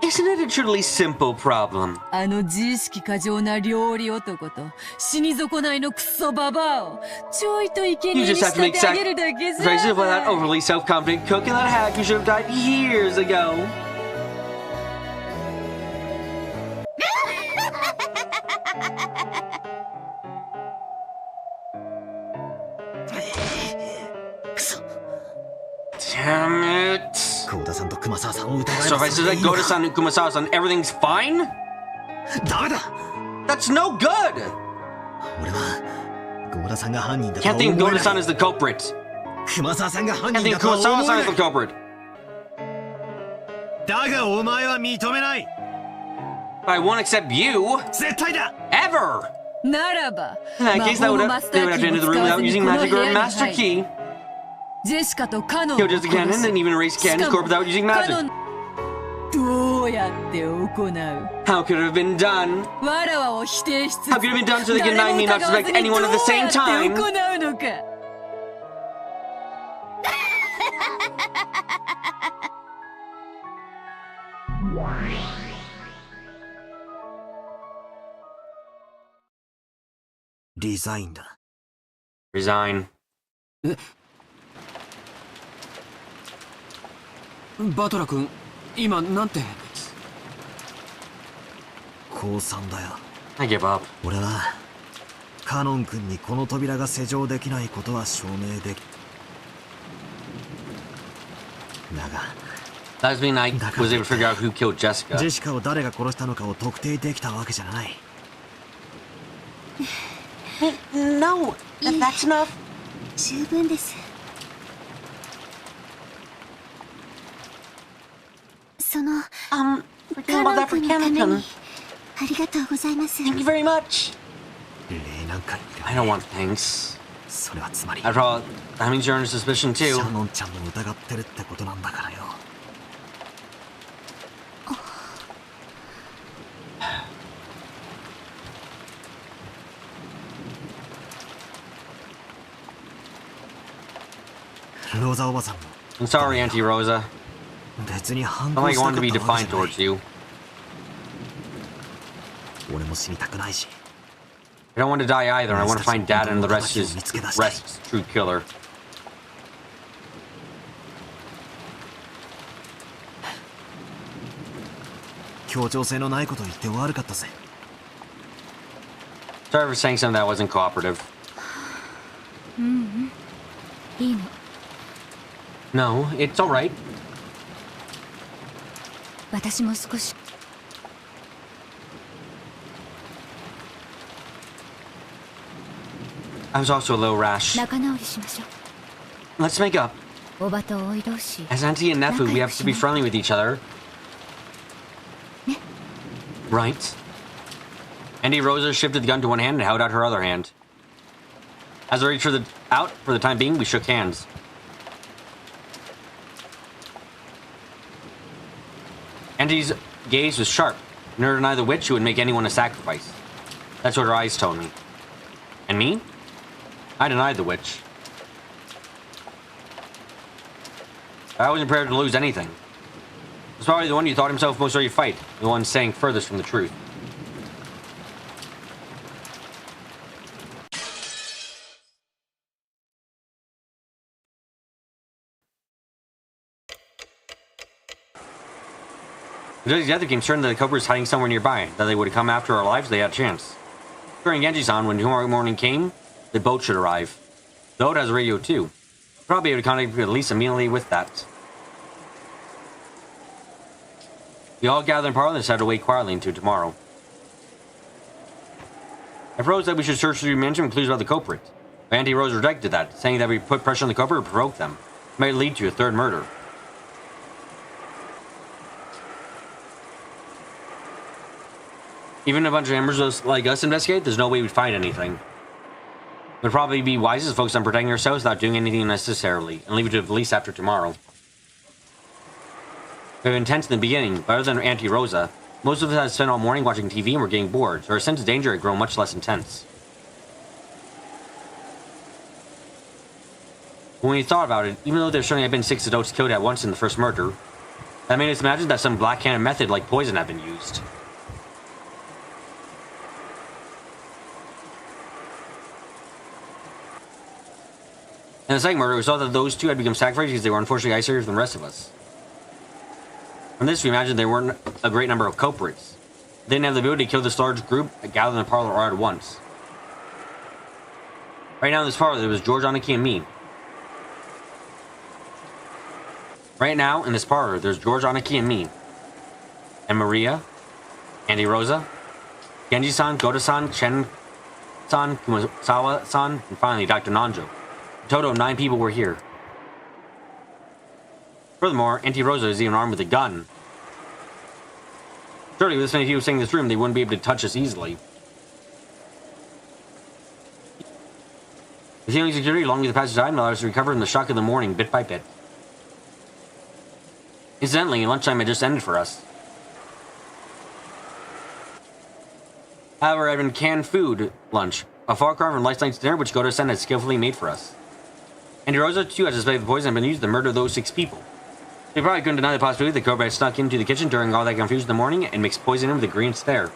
Isn't it a truly simple problem? あの自意識過剰な料理男と死に損ないのクソババアをちょいと生贄 You に just 仕 have to 立 make て上げるだけじゃ sacrifices for that ない overly self-confident cook and that hack who should have died years ago. Damn it. 幸田さんと熊沢さんを疑え So if ば I それでい suspect いのか Goda-san and Kumasawa-san, everything's fine? ダメだ That's no good! 俺は Can't think Goda-san is the culprit. Can't think Kumasawa-san is the culprit. I won't accept you. Ever. ならば In that case, they would have to enter the room without using magic or a master key. ジェシカとカノン Kill just a cannon and even erase Cannon's corpse without using magic. どうやって行う How could it have been done? わらわを否定しつつ How could it have been done so they can deny me not to suspect anyone at the same time? どうやって行うのか リザインだ。 Resign. バトラ君、今なんて。降参だよ。 I give up. 俺はカノン君にこの扉が施錠できないことは証明でき。だが That mean I was able to figure out who killed Jessica. ジェシカを誰が殺したのかを特定できたわけじゃない。No, that's enough. 十分です。その Forget about that for カノン君のため Cannon. にありがとうございます。 Thank you very much. 礼なんか I don't want thanks. それはつまり After all, that means you're under suspicion シ too. ャノンちゃんも疑ってるってことなんだからよ。ローザおばさんも I'm sorry, Auntie Rosa. 別に反 Not 抗 like し I た wanted か to be ったわけ defiant じゃない towards you. 俺も死にたくないし I don't want to die either, and I want to find Dad and the rest's true killer. 協調性のないことを言って悪かったぜ。 Sorry for saying something that wasn't cooperative. いいの。 No, it's alright. 私も少し I was also a little rash. 仲直りしましょ Let's make up. う。おばとおい同士 As Auntie and Nephew, we have to be friendly with each other. Right. Auntie Rosa shifted the gun to one hand and held out her other hand. As I reached out for the time being, we shook hands. Auntie's gaze was sharp. Never denied the witch who would make anyone a sacrifice. That's what her eyes told me. And me? I denied the witch. I wasn't prepared to lose anything. I was probably the one who thought himself most ready to fight, the one staying furthest from the truth. The judge's death became certain that the culprit was hiding somewhere nearby, that they would come after our lives if they had a chance. During Genji-san, when tomorrow morning came, the boat should arrive. The boat has a radio too. Probably able to contact at least immediately with that. We all gathered in parlor and decided to wait quietly until tomorrow. I proposed that we should search through the mansion for clues about the culprit. But Auntie Rose rejected that, saying that we put pressure on the culprit to provoke them. It might lead to a third murder. Even if a bunch of amateurs like us investigate, there's no way we'd find anything. It would probably be wisest to focus on protecting ourselves without doing anything unnecessarily, and leave it to at least after tomorrow. We were intense in the beginning, but other than Auntie Rosa, most of us had spent all morning watching TV and were getting bored, so our sense of danger had grown much less intense. When we thought about it, even though there certainly had been 6 adults killed at once in the first murder, that made us imagine that some black-handed method like poison had been used. In the second murder, we saw that those two had become sacrificed because they were unfortunately isolated from the rest of us. From this, we imagined there weren't a great number of culprits. They didn't have the ability to kill this large group gathered in the parlor all at once. Right now in this parlor, there was George, Aniki, and me. Right now, in this parlor, there's George, Aniki, and me. And Maria, Auntie Rosa, Genji-san, Goda-san, Chen, Kumasawa-san, Kumasawa-san, and finally Dr. Nanjo. A total of 9 people were here. Furthermore, Auntie Rosa is even armed with a gun. Surely with this many people staying in this room, they wouldn't be able to touch us easily. The healing security, along with the passage of time, allowed us to recover from the shock of the morning, bit by bit. Incidentally, lunchtime had just ended for us. However, it had been canned food lunch, a far cry from last night's dinner which Goto-san had skillfully made for us. Auntie Rosa, too, had suspected the poison had been used to murder those 6 people. They probably couldn't deny the possibility that Cobra had snuck into the kitchen during all that confusion in the morning and mixed poison in with the ingredients there.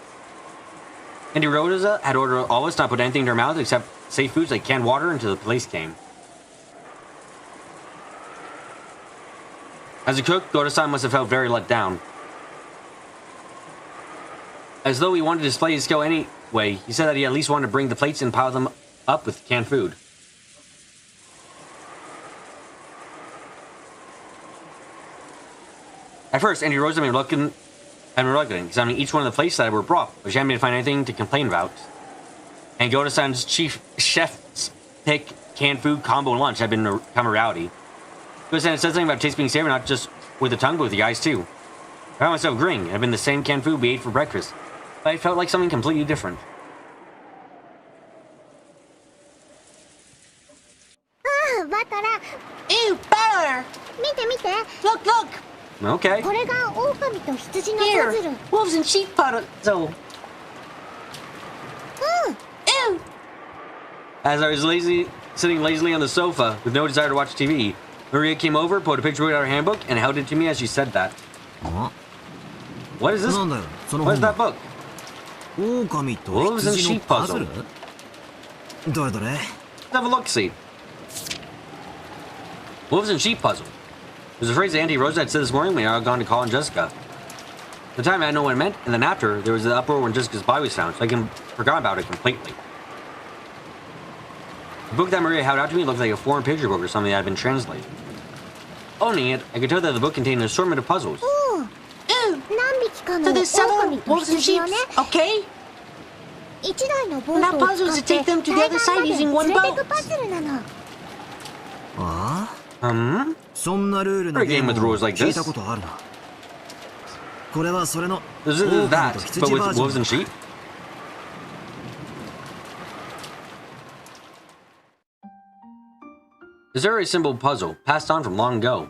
Auntie Rosa had ordered all of us not put anything in her mouth except safe foods like canned water until the police came. As a cook, Goto-san must have felt very let down. As though he wanted to display his skill anyway, he said that he at least wanted to bring the plates and pile them up with canned food. At first, Auntie Rosa had been reluctant, examining each one of the plates that were brought, but she hadn't been able to find anything to complain about. And Goto-san's chief chef's pick canned food combo lunch had become a reality. Goto-san had said something about taste being savored not just with the tongue, but with the eyes too. I found myself agreeing. It had been the same canned food we ate for breakfast, but it felt like something completely different. Ew, better! Look, look! Okay. Here, wolves and sheep puzzle. Ew! As I was sitting lazily on the sofa with no desire to watch TV, Maria came over, pulled a picture book out of her handbook, and held it to me as she said that. What is this? What is that book? Wolves and sheep puzzle. Let's have a look-see. Wolves and sheep puzzle. It was a phrase that Auntie Rosa had said this morning when I had gone to call on Jessica. At the time, I didn't know what it meant, and then after, there was an uproar when Jessica's body was found, so I forgot about it completely. The book that Maria held out to me looked like a foreign picture book or something that had been translated. Owning it, I could tell that the book contained an assortment of puzzles. Ew! So there's 7 wolves and sheep, okay? Now puzzles to take them to the other side using one boat. For a game with rules like this. This is that, but with wolves and sheep? Is there a simple puzzle passed on from long ago?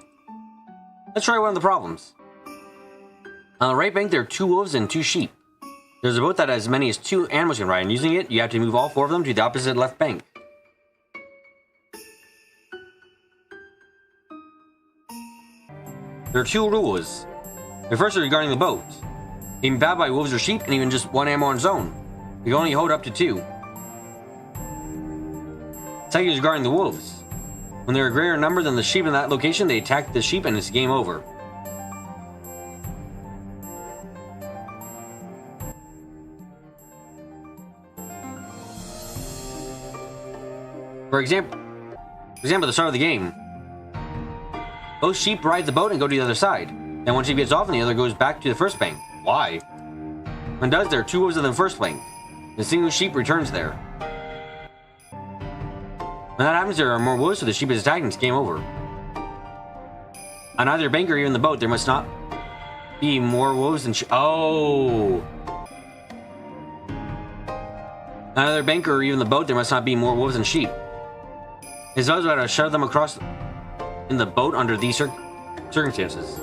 Let's try one of the problems. On the right bank, there are 2 wolves and 2 sheep. There's a boat that has as many as 2 animals can ride, and using it, you have to move all 4 of them to the opposite left bank. There are 2 rules. The first is regarding the boat. It can be batted by wolves or sheep, and even just 1 animal on its own. You can only hold up to 2. Second is regarding the wolves. When they're a greater number than the sheep in that location, they attack the sheep and it's game over. For example, at the start of the game, both sheep ride the boat and go to the other side. Then one sheep gets off and the other goes back to the first bank. Why? When it does, there are 2 wolves in the first bank. The single sheep returns there. When that happens, there are more wolves, so the sheep is attacked and it's game over. On either bank or even the boat, there must not be more wolves than sheep. Oh! On either bank or even the boat, there must not be more wolves than sheep. It's always about to shove them across in the boat under these circumstances.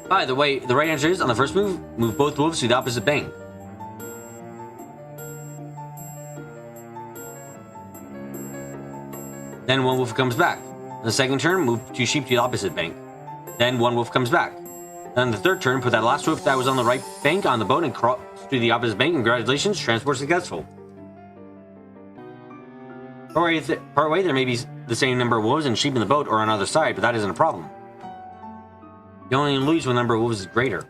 By the way, the right answer is, on the first move, move both wolves to the opposite bank. Then 1 wolf comes back. On the second turn, move 2 sheep to the opposite bank. Then 1 wolf comes back. Then on the third turn, put that last wolf that was on the right bank on the boat and cross to the opposite bank. Congratulations, transport successful. Partway, there may be the same number of wolves and sheep in the boat or on either side, but that isn't a problem. You only lose when the number of wolves is greater.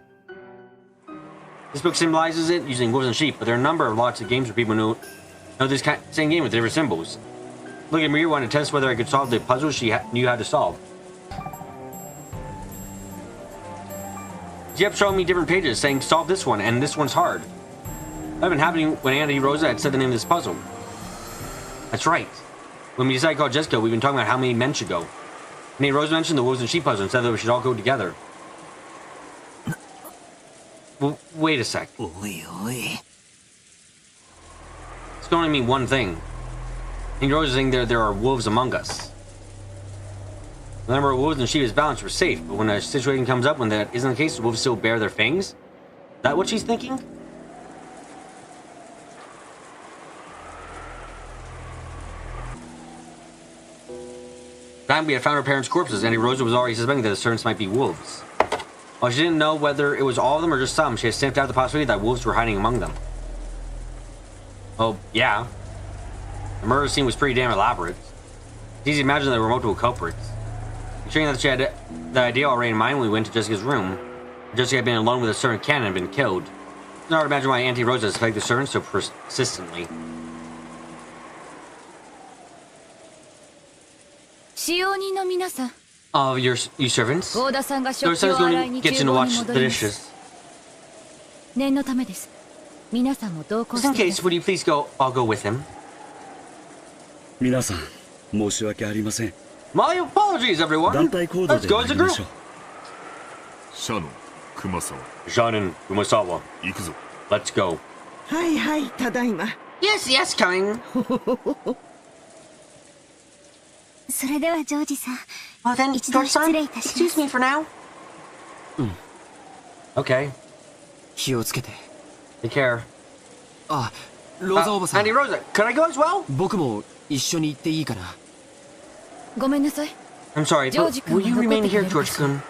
This book symbolizes it using wolves and sheep, but there are a number of lots of games where people know this same game with different symbols. Look at Maria wanted to test whether I could solve the puzzle she knew how to solve. She kept showing me different pages saying solve this one and this one's hard. That had been happening when Auntie Rosa had said the name of this puzzle. That's right. When we decided to call Jessica, we've been talking about how many men should go. Auntie Rosa mentioned the wolves and sheep puzzle and said that we should all go together. Well, wait a sec. Oi, oi. It's going to mean one thing. Auntie Rosa is saying there are wolves among us. The number of wolves and sheep is balanced, we're safe, but when a situation comes up when that isn't the case, the wolves still bear their fangs? Is that what she's thinking? Time we had found her parents' corpses, Auntie Rosa was already suspecting that the servants might be wolves. While she didn't know whether it was all of them or just some, she had sniffed out the possibility that wolves were hiding among them. Oh, yeah. The murder scene was pretty damn elaborate. It's easy to imagine there were multiple culprits. Considering that she had the idea already in mind when we went to Jessica's room, Jessica had been alone with a servant Cannon and been killed. It's hard to imagine why Auntie Rosa suspected the servants so persistently. 使用人の皆さん、 Oh, you servants? 合田さんが Your 食器 son's を洗い going に to get 厨 you to 房に watch 戻 the ります。 dishes. 念のためです。皆さんも同行 Just し in てくだ case, さい。 would you please go? I'll go with him. 皆さん申し訳ありません。 My apologies, everyone. 団体行動 Let's で go 参 as a りま group. しょう。シャノン熊沢 Shannon, Umasawa, 行くぞ let's go. はいはいただいま Yes, yes, coming. それではジョージさん Well then, 一度 your 失 son, 礼いたします excuse me for now. Okay, 気をつけて。 take care. あ、ローザおばさん Auntie。Rosa, could I go as well? 僕も一緒に行っていいかな。ごめんなさい。 I'm sorry, but George will you君は remain 残ってくれ here, るか George しら。 Kun?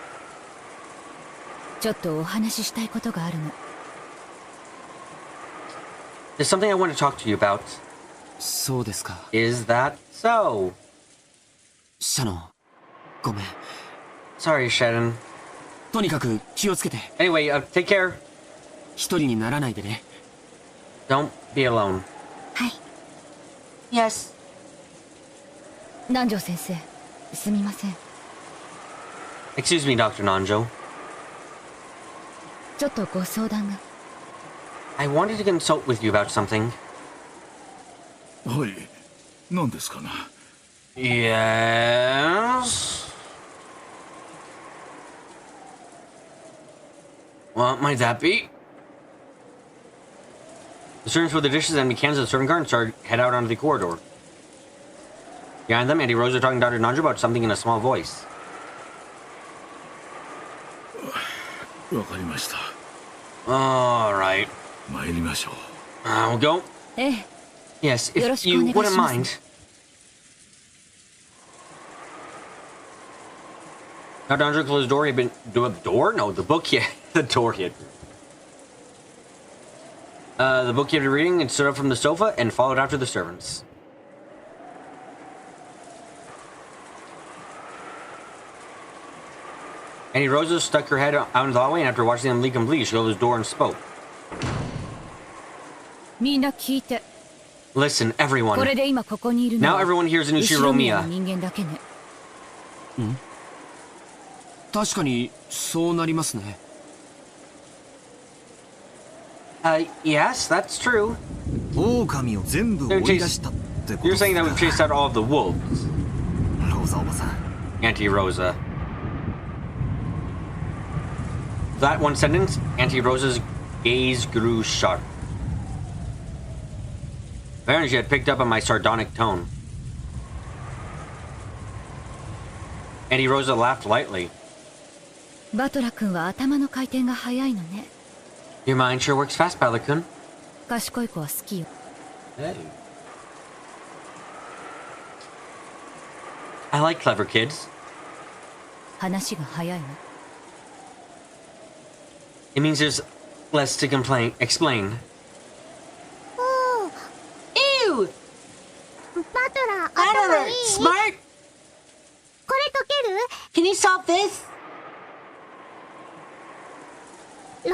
ちょっとお話ししたいことがあるの。 There's something I want to talk to you about. そうですか。 Is that so? シャノン、ごめん。 Sorry, Shannon. とにかく気をつけて。 Anyway, take care. 一人にならないでね。 Don't be alone. はい Yes. 南條先生、すみません。 Excuse me, Dr. Nanjo. ちょっとご相談が。 I wanted to consult with you about something. はい何ですかな Yes? What might that be? The servants put the dishes and cans in the serving cart and started head out onto the corridor. Behind them, Auntie Rosa talking to Dr. Nanjo about something in a small voice. わかりました Alright. 参りましょう We'll go. ええ、 Yes, if よろしく you お願いし wouldn't ます。 mind. Now Nanjo closed the door. He had been... Door? No, the book he had... The door he had... the book he had been reading and stood up from the sofa and followed after the servants. Auntie Rosa stuck her head out into the hallway, and after watching them leave completely, she closed the door and spoke. みんな聞いて。 Listen, こ everyone. れで今ここにいるの Now は everyone here is 後 Inushiro ろ宮 Miya. の人間だけね。確かにそうなりますね。 Yes, that's true. 狼を全部追い出したってこと You're saying that we've chased out all of the wolves. ローザおばさん Auntie Rosa. That one sentence, Auntie Rosa's gaze grew sharp. Apparently she had picked up on my sardonic tone. Auntie Rosa laughed lightly. バトラ君は頭の回転が速いのね。 Your mind sure works fast, Bala-kun. 賢い子は好きよ。 Hey. I like clever kids. 話が早いの。 It means there's less to explain. おお Ew! バトラー頭いい Smart! これ解ける Can you solve this? 64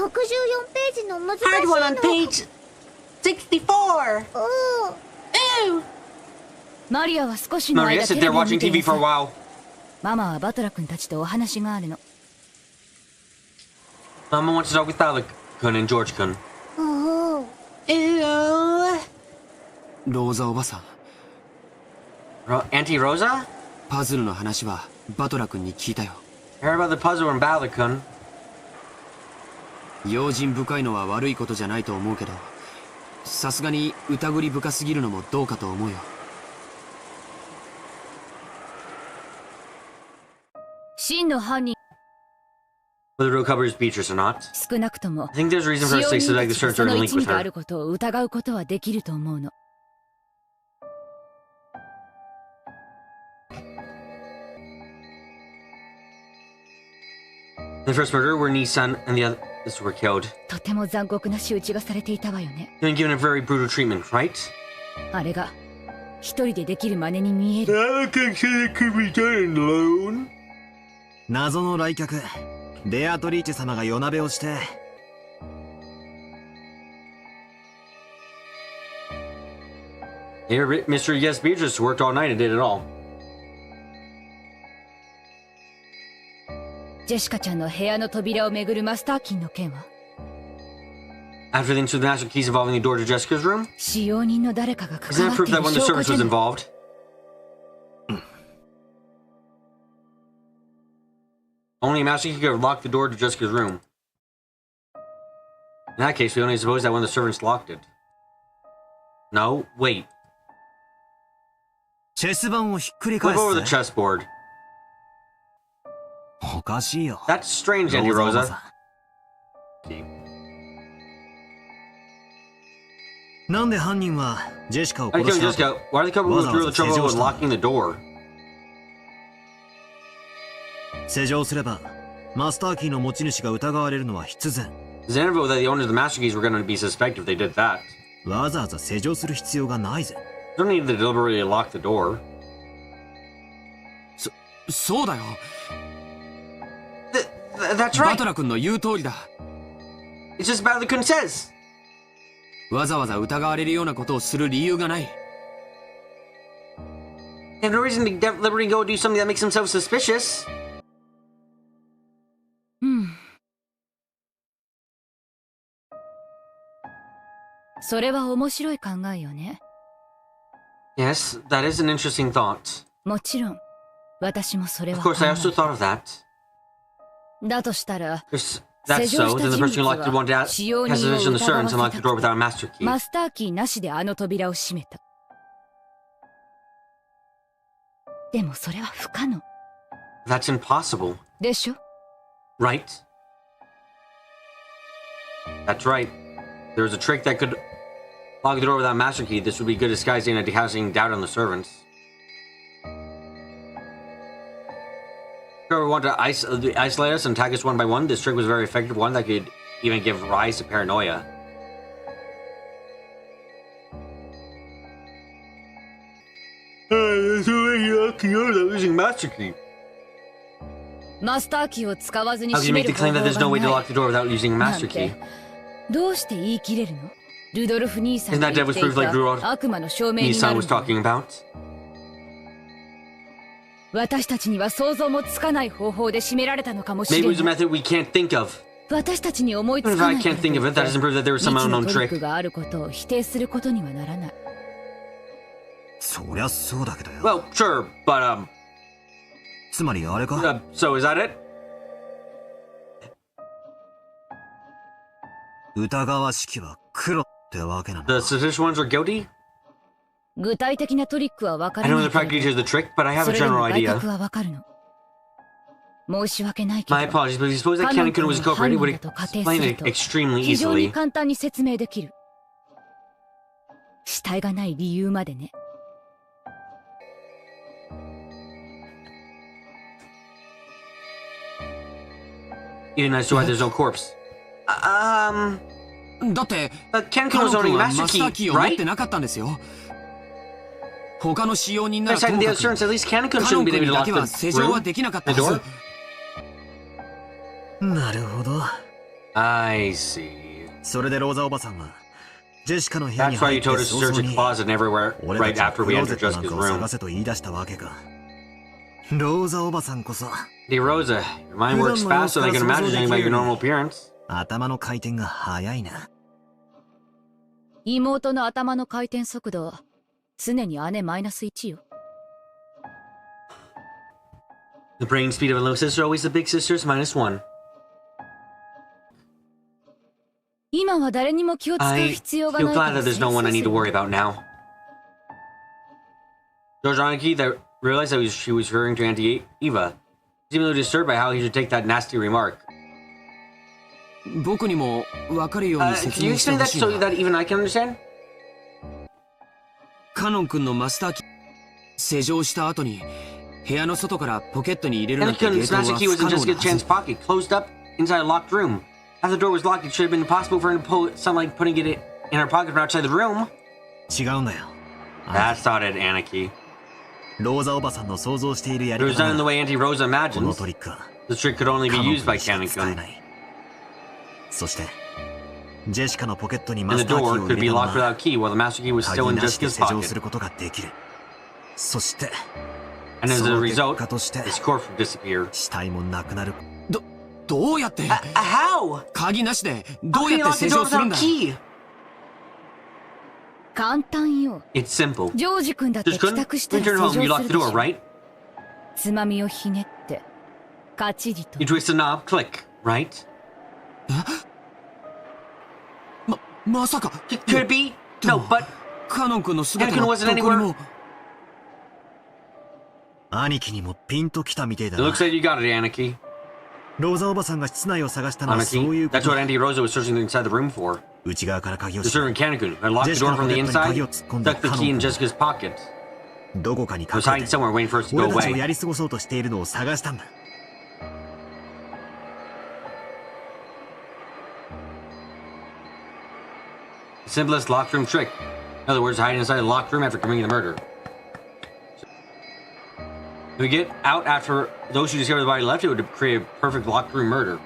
ページの難しい Hard の one on page 64. おお Ew! マリアは少しの Maria 間 sit テレ there ビを watching 見てい TV な for さ a い。 while. ママはバトラ君たちとお話があるの。 Mama wants to talk with Bala-kun and George-kun. おお Ew! ローザおばさん。Auntie Rosa? パズルの話はバトラ君に聞いたよ。I heard about the puzzle in Balakun. 用心深いのは悪いことじゃないと思うけど、さすがに疑り深すぎるのもどうかと思うよ。真の犯人 Whether it recovers Beatrice or not. 少なくとも I think there's a reason for 使 us 用 to 人 suspect た the ち searcher がそ is の linked 一 with 味があ her. ることを疑うことはできると思うの。The first murder where Nissan and the others were killed. とても残酷な仕打ちがされていたわよね。 They've been given a very brutal treatment, right? あれが一人でできる真似に見える。 I don't think it could be done alone. 謎の来客ベアトリーチェ様が夜鍋をして。Here, Mr. Yes Beatrice worked all night and did it all. ジェシカちゃんの部屋の扉をめぐるマスターキーの件は After the incident with the master keys involving the door to Jessica's room? 使用人の誰かが Isn't 関わ that っ proof てい that る one of the 証拠 servants じゃ was ない。 involved? Only a master key could have locked the door to Jessica's room. In that case, we only suppose that one of the servants locked it. No, wait. チェス盤をひっくり Flip 返 over the すぜ。 chessboard. おかしいよ。 That's strange, Auntie ローザおば Rosa. さんなんで犯人はジェシカを Why 殺 killing した Jessica? Why did the couple go through the trouble of locking the door? 施錠すればマスターキーの持ち主が疑われるのは必然。 It's inevitable that the owners of the master keys were going to be suspected if they did that. わざわざ施錠する必要がないぜ。 You don't need to deliberately lock the door. そうだよ。 That's バ right. トラ君の言う通りだ。 It's just about the Kun says. わざわざ疑われるようなことをする理由がない。 They have no reason to deliberately go do something that makes themselves suspicious. うん。それは面白い考えよね。 Yes, that is an interesting thought. もちろん、私もそれは Of 考 course, I え also thought of that. だとしたら、 If that's so, then the person who locked the door has to vision the servants and lock the door without a master key. マスターキーなしであの扉を閉めた。でもそれは不可能。 That's impossible, でしょ？ right? That's right. There was a trick that could lock the door without a master key. This would be good disguising and casting doubt on the servants. If you want to isolate us and attack us one by one, this trick was a very effective one that could even give rise to paranoia. There's no way you lock the door without using master key. マスターキーを使わずに How can you 閉め make る the 方 claim 法 that が there's no way to ない lock the door without using a なん master て key? どうして言い切れるの？ルドルフ兄さん Isn't が that 言 devil's ってい proof like た悪魔の証明にな Nissan る was んだ。 talking about? 私たちには想像もつかない方法で締められたのかもし Maybe れ it was a ない。 method we can't think of. 私たちに思いつ Even か if な I いから can't とい think of it, that って doesn't prove that there was 未 some 知の unknown トリック trick. があることを否定することにはならない。そりゃそうだけどよ。 Well, sure, but つまりあれか、 so is that it? 疑わしきは黒ってわけなの The か。 suspicious ones are guilty? 具体的なトリックは分か I ら don't な know い the け practice れ of the trick, but I ど、 have そ a れで general も外 idea. 角は分かるの。申し訳ないけ My ど、 apologies, but if you suppose that カノン Kanekun 君 was の a 犯 culprit, it 人 would だと仮定 explain する it と extremely 非常に easily. 簡単に説明できる。死体がない理由までね。Even as to why there's no corpse. だって But Kanekun カノ was ン君 owning a は master マスター key, キーを持って right? なかったんですよ。他の使用人ならと Besides も the か other く servants, at least Kanekun カノ shouldn't ン be 君 able に to だ lock けは the 施錠は room. できなかった The は door? ず。なるほど。 I see. それでローザおばさんはジェシカの部屋に That's why 入 you って told us 早 to search 々 a に closet and everywhere 俺 right たち after のク we ロー entered ゼットなん Jessica's かを探 room. せと言い出したわけか。ローザおばさんこそ Hey Rosa, your mind works faster than I can imagine judging by your normal appearance. 頭の回転が速いな。妹の頭の回転速度、常に姉マイナス1よ。The brain speed of a little sister, always the big sister's -1. 今は誰にも気を使う I 必要が feel ないか glad ら that there's no one I need to worry about now. George Aniki that realized that she was referring to Auntie Eva. He's even a little disturbed by how he should take that nasty remark. 僕にも分かるように Can 説 you 明して explain ほ that しい so な。 that even I can understand? カノン君のマスターキー施錠した後に部屋の外からポケットに入れるなんてゲ Anakin's ートは master 不 key was 可 in 能 Jessica なはず。 Chan's pocket, closed up inside a locked room. After the door was locked, it should have been impossible for him to pull something like putting it in her pocket from outside the room. 違うんだよ。 That's not it, Aniki. ローザおばさんの想像しているや It り was done in the 方が way Auntie Rosa この imagines. トリックは The trick could only カ be ノン used by 君にしか使え Kanekun. ない。そしてジェシカのポケットに And マ the スターキー door を could 入 be れたま locked ま without key while the master key was still 鍵 in なしで Jessica's 施錠 pocket. することができる。そして And as そ a の結 result, 果として his corpse would disappear. 死体もなくなる。どうやって How? 鍵なしで How どう can や you って lock the 施 door 錠するん without だ。 key? 簡単よ。 It's simple. ジョージ君だって Just 帰 couldn't 宅したら return 施 home. 錠 You す locked る the でし door, ょ。 right? つまみをひねってカチリと You twist the knob, click, right? まさか Could it be? No, but カノン君の姿 Anakin が wasn't どこにも。兄貴にもピンときたみてえだ it な。 looks like you got it, Aniki. ローザおばさんが室内を探したのはそうい Aniki, うこ that's と what Auntie Rosa was searching inside the room for. 内側から鍵を The して servant Kanekun had locked the door from the inside, stuck the key in Jessica's pocket. どこかに It was 隠れ hiding て somewhere waiting for us to go 俺たちを away. やり過ごそうとしているのを探したんだ。 The simplest locked room trick. In other words, hiding inside a locked room after committing the murder. If we get out after those who discovered the body left, it would create a perfect locked room murder.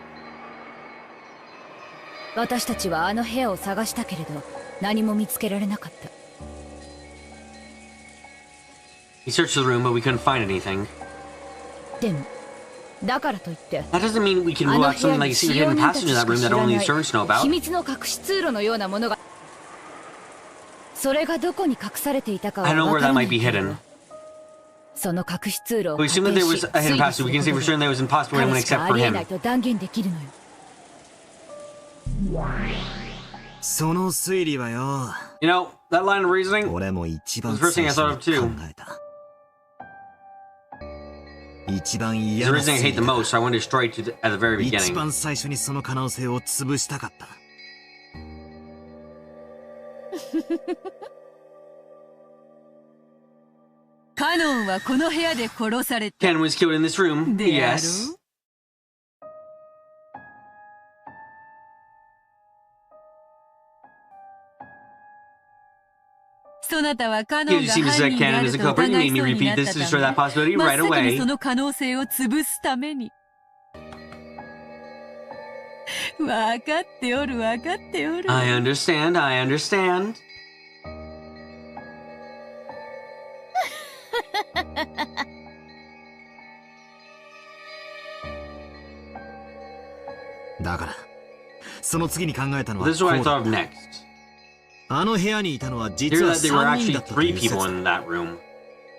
私たちはあの部屋を探したけれど何も見つけられなかった。 We searched the room, but we couldn't find anything. でもだからといって That doesn't mean we can あ rule の out 部屋 something like に a 使 secret 用 hidden 人たち passage し in か that room 知 that ら only な the い servants know 秘 about. 密の隠し通路のようなものがそれがどこに隠されていたかは I don't know 分 where から that な might い be けど hidden. その隠し通路を We 仮 assume that 定 there し was a hidden 推理 passage. す We る can こ say と for で sure that it was impossible for 彼 anyone しか except あ for りえない him. と断言できるのよ。その推理はよ、 You know, that line of reasoning, 俺も一番 It was the first thing I 最 thought 初 of に too. 考えた。一番 is 嫌 the な reason I 推 hate 理 the だ。 most, so I wanted to destroy it at the very 一 beginning. 番最初にその可能性を潰したかった。カノンはこの部屋で殺された Ken was killed in this room. であろ Yes. そなたはカノン You が seem to 犯 suspect 人で Ken あ as る a と culprit. You 疑い made me そうに repeat なっ this た to た destroy that め possibility 真っ right 先に away. その可能性を潰すために分かっておる分かっておる I understand, I understand. だから、その次に考えたの Well, は this is what I こうだ thought of next. あの部屋にいたのは Here 実は that there were 3人 actually だったとい three う説 people だ。 in that room.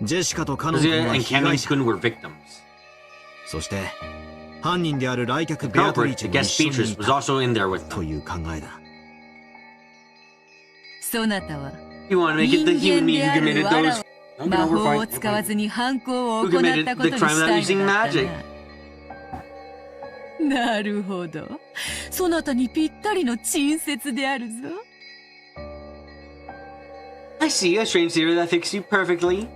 ジェシカとカノン君 Zia は and 被害者。 Ken were victims. そして、犯人である来客 The ベアトリー culprit, チェ the も guest 一緒に Beatrice, い was た also in there with と them. いう考えだ。そなたは You want to make it the 人 human 間 being で who あ committed る those? わ Okay, 魔 no, we're 法を fine. 使わずに犯行を Who 行っ committed たこと the に crime した without い using のだった magic? な。なるほど。そなたにぴったりの陳説であるぞ。I see a strange theory that fits you perfectly.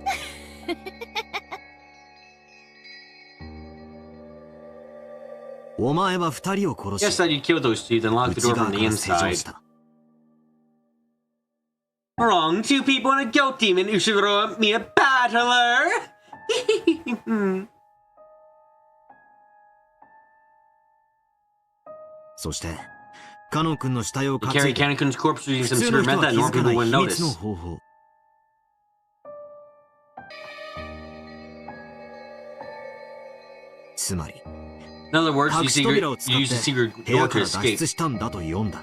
お前は二人を殺 Yes, し、 that you killed those two, then locked the 内 door 側 from か the ら施錠 inside. した。 Wrong. Two people and a goat demon. Ushiguro, me a battler. そして、カノン君の死体を You 担 carry いで、 Kanekun corpse using 普 some 通の secret 人 method は that 気 normal づか people ない wouldn't 秘密の notice. 方法。つまり、 In other words, 隠 you し扉を use 使っ the て secret 部屋 door か to ら脱 escape. 出したんだと読んだ。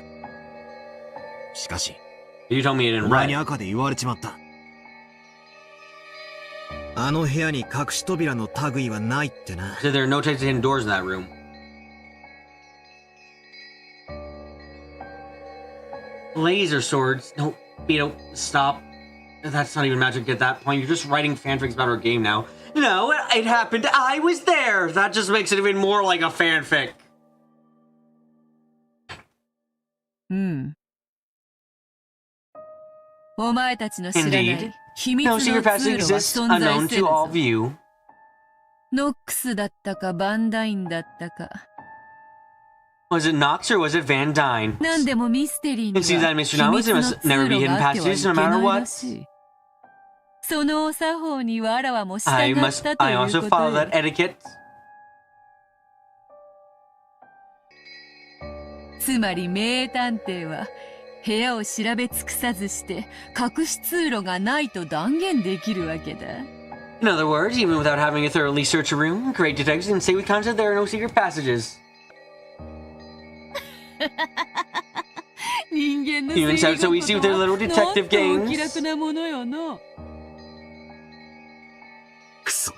しかし、 You told me it お in 前に red. 赤で言われちまった。あの部屋に隠し扉の類はないってな。 So there are no types of hidden doors in that room. Laser swords. No, Beto, stop. That's not even magic at that point. You're just writing fanfics about our game now. No, it happened. I was there. That just makes it even more like a fanfic. うん。お前たちの知らない Indeed. 秘密 No の secret 通 passage 路は exists 存在 unknown せる to all ぞ。 of you. ノックスだったかバンダインだったか。 Was it Knox or was it Van Dyne? 何でもミステリーに It seems that は Mr. 秘 Knox 密 there の must 通 never be 路 hidden があってはい passages け no な matter いら what. しい。そのお作法にわらわも従 I った must. と I いう also こと follow よ that。etiquette. つまり名探偵は部屋を調べ尽くさずして隠し通路がないと断言できるわけだ。 In other words, even without having to thoroughly search a room, great detectives can say with confidence there are no secret passages. 人間の Humans have so easy with their little detective なん games. とお気楽なものよの。くそ。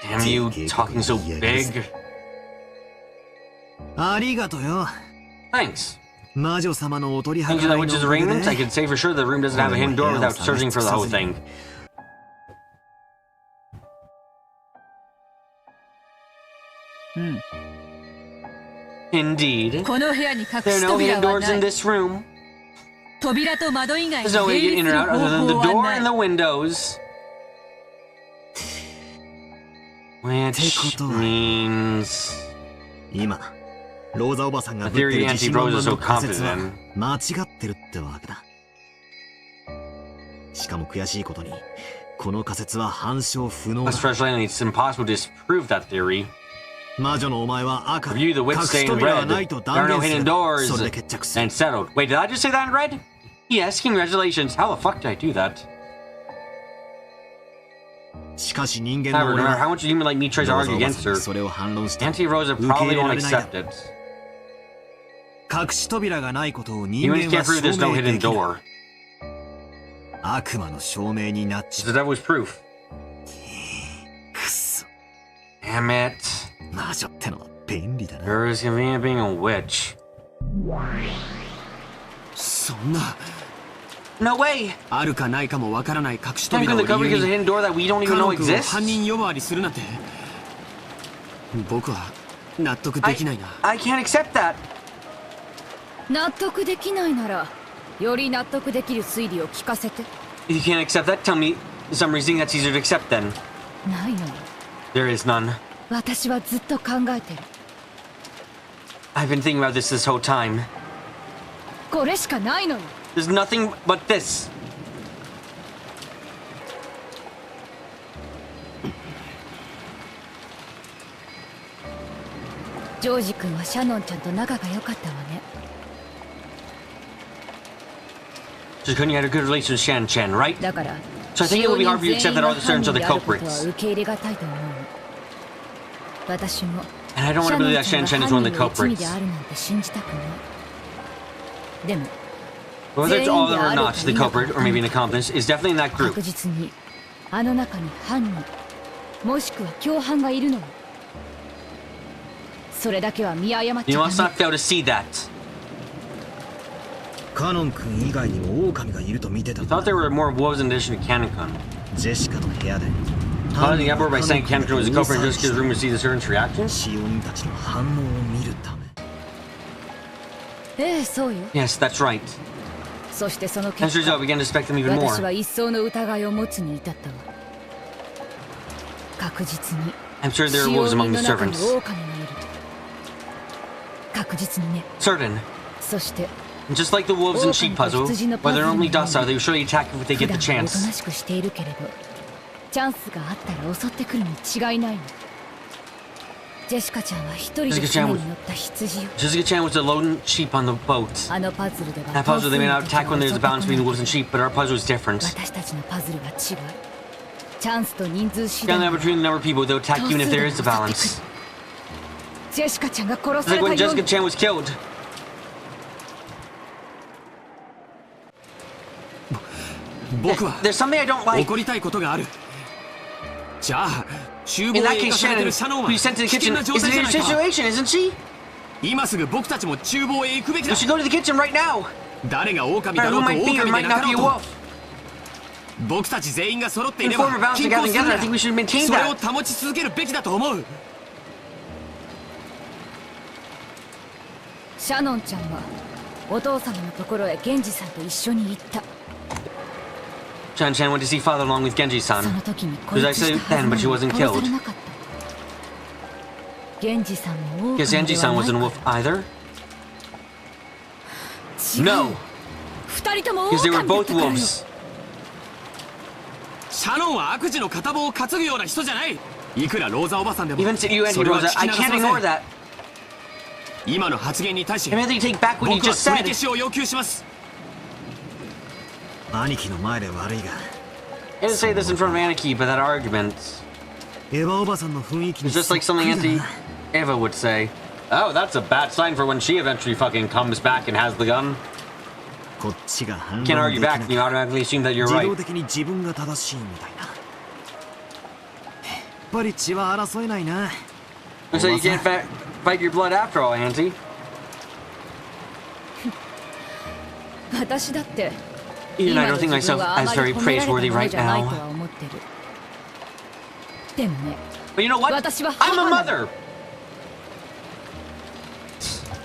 Damn you, talking so big. ありがとうよ。 Thanks. 魔女様のお取り Thanks 計 to ら that いの witch's おかげ arrangements, I で can say for sure the room doesn't have a hidden door without searching for the whole thing. うん。 Indeed. この部屋に隠 There are し no 扉 hidden は doors な in い。 this room. 扉と窓以外 There's に no way 出 to 入 get り in す or る out other 方 than the 法は door な and い。 the windows. Which means... 今ローザおばさんが The ぶって theory る Auntie 自信 Rose 満 is 々 so の仮説は confident. 間違ってるってわけだ。しかも悔しいことにこの仮説は反証不能だ。 Especially, it's impossible to disprove that theory. 魔女のお前は赤、 Review the 隠 witch し say in 扉は red. ないと There are 断 no 言す hidden る。 doors それで決着する。 and settled. Wait, did I just say that in red? Yes, congratulations. How the fuck did I do that? しかし人間の However, no 俺 matter は how much a human like me tries to ローザ argue おば against さん her, にそれを反論して Auntie Rosa 受け入 probably れら won't れないだ accept ろう。 it. 隠し扉がないことを人 Humans 間は can't prove 証 there's no 明 hidden できない。 door. 悪魔の証明になっ It's ち the ゃう。 devil's proof. くっそ。 Damn it. 魔女ってのは便利だな。 Sure is convenient being a witch. そんな No way! あるかないかもわからない隠し Can't 扉 open を the 理 cupboard 由 because of a に hidden door that we don't カ even ノ know ン君を exists? 犯人呼ばわりするなんて僕は納得できないな。 I can't accept that. 納得できないならより納得できる推理を聞かせて。 If you can't accept that, tell me some reasoning that's easier to accept then. ないのよ。 There is none. 私はずっと考えてる。 I've been thinking about this whole time. これしかないのよ。 There's nothing but this. ジョージ君はシャノンちゃんと仲が良かったわね。 Just couldn't you had a good relation with Shan Chen, right? だから、 So I think it would be hard for you to accept that all the servants are the 使用人全員が犯人であることは culprits. 受け入れがたいと思うの。私も And I don't want to believe that シャ Shan ノ Chen ン is ちゃん one が of the 犯人を一味 culprits. であるなんて信じたくない。でも Whether it's all of them or not, 全 the 員である culprit, or maybe an accomplice, is definitely in that group. 確実にあの中に犯人もしくは共犯がいるのよ。それだけは見誤っち You ゃ must ダ not メ。 fail to see that. カノン君以外にも狼がいると見てた I んだ thought there were more wolves in addition to Kanekun. ジェシカの部屋で Causing the uproar by saying 犯 Kanekun was the 人が culprit just because rumors see the servants' reactions? 使用人たちの反応を見るため。ええ、そうよ。 Yes, that's right. そしてその As a 結 result, 果 I began to suspect them even 私 more. は一層の疑いを持つに至ったわ。確実に I'm sure 使 there are 用 wolves 人 among の the 中に servants. 狼がいる。確実にね。 Certain. そして And just like the wolves in sheep puzzle, while they're only docile, they will surely attack if they 普 get 段 the はおとな chance. しくしているけれどチャンスがあったら襲ってくるに違いないの。ジェシカちゃんは一人で船に乗った羊よ。 Jessica Chan was the lone sheep on the boat. あのパズルでは That puzzle, they may not attack when there's a balance between 襲 wolves and sheep, but our puzzle is different. 私たちのパズルは違う。チャンスと人数次 Down 第 there between the number of people, they'll attack even if there is a balance. ジェシカちゃんが殺 It's され like た when よう Jessica に Chan was killed. 僕は There's something I don't like. 怒りたいことがある。じゃあ厨 In 房 that へ case, 行かされて Shannon, るシャノンは who 危 you sent to the 険 kitchen, な状 is 態 in じゃ a ないか。 situation, isn't she? 今すぐ僕たちも厨房へ行くべき We だ。 should go to the kitchen right now. 誰が狼だ Or ろ who うと might be or 狼で might な not か be a ろう wolf. と僕たち全員が揃ってい In れ form ば of balance 均 together, 衡する I なら think we should maintain それを that. 保ち続けるべきだと思う。シャノンちゃんはお父様のところへ源氏さんと一緒に行った。 Chan went to see father along with そ Genji-san. の時に Because 孤 I 立し said たはず then, な but she のに wasn't 殺さ killed. れなかった。源氏さんも狼 Guess で Genji-san は wasn't a ない wolf か。 either. 違う。 No, 二人とも because 狼 they だ were った both からよ。 wolves. シャノンは悪事の片棒を担ぐような人じゃない。いくらローザおばさんでも Even to you, そ Auntie れは Rosa, 聞 I き流 can't せ ignore ません。 that. 今の発言に対し I mean, take back what you 僕は just 取り said. 消しを要求します。兄貴の前で悪いが I didn't say this in front of Aniki, but that argument エヴァおばさんの雰囲気に is just like something Auntie Eva would say. Oh, that's a bad sign for when she eventually fucking comes back and has the gun. こっちが反 Can't 論 argue でき back な and you automatically assume that you're 自 right. 動的に自分が正しいみたいな。やっぱり血は争えないな。 So you can't fight your blood after all, Auntie. 私だって Even I 今 don't の think 自分 myself はあ as まり very 褒められたも praiseworthy の right じゃないと now. は思ってる。でもね、 But you know what? 私は I'm 母 a なの。 mother.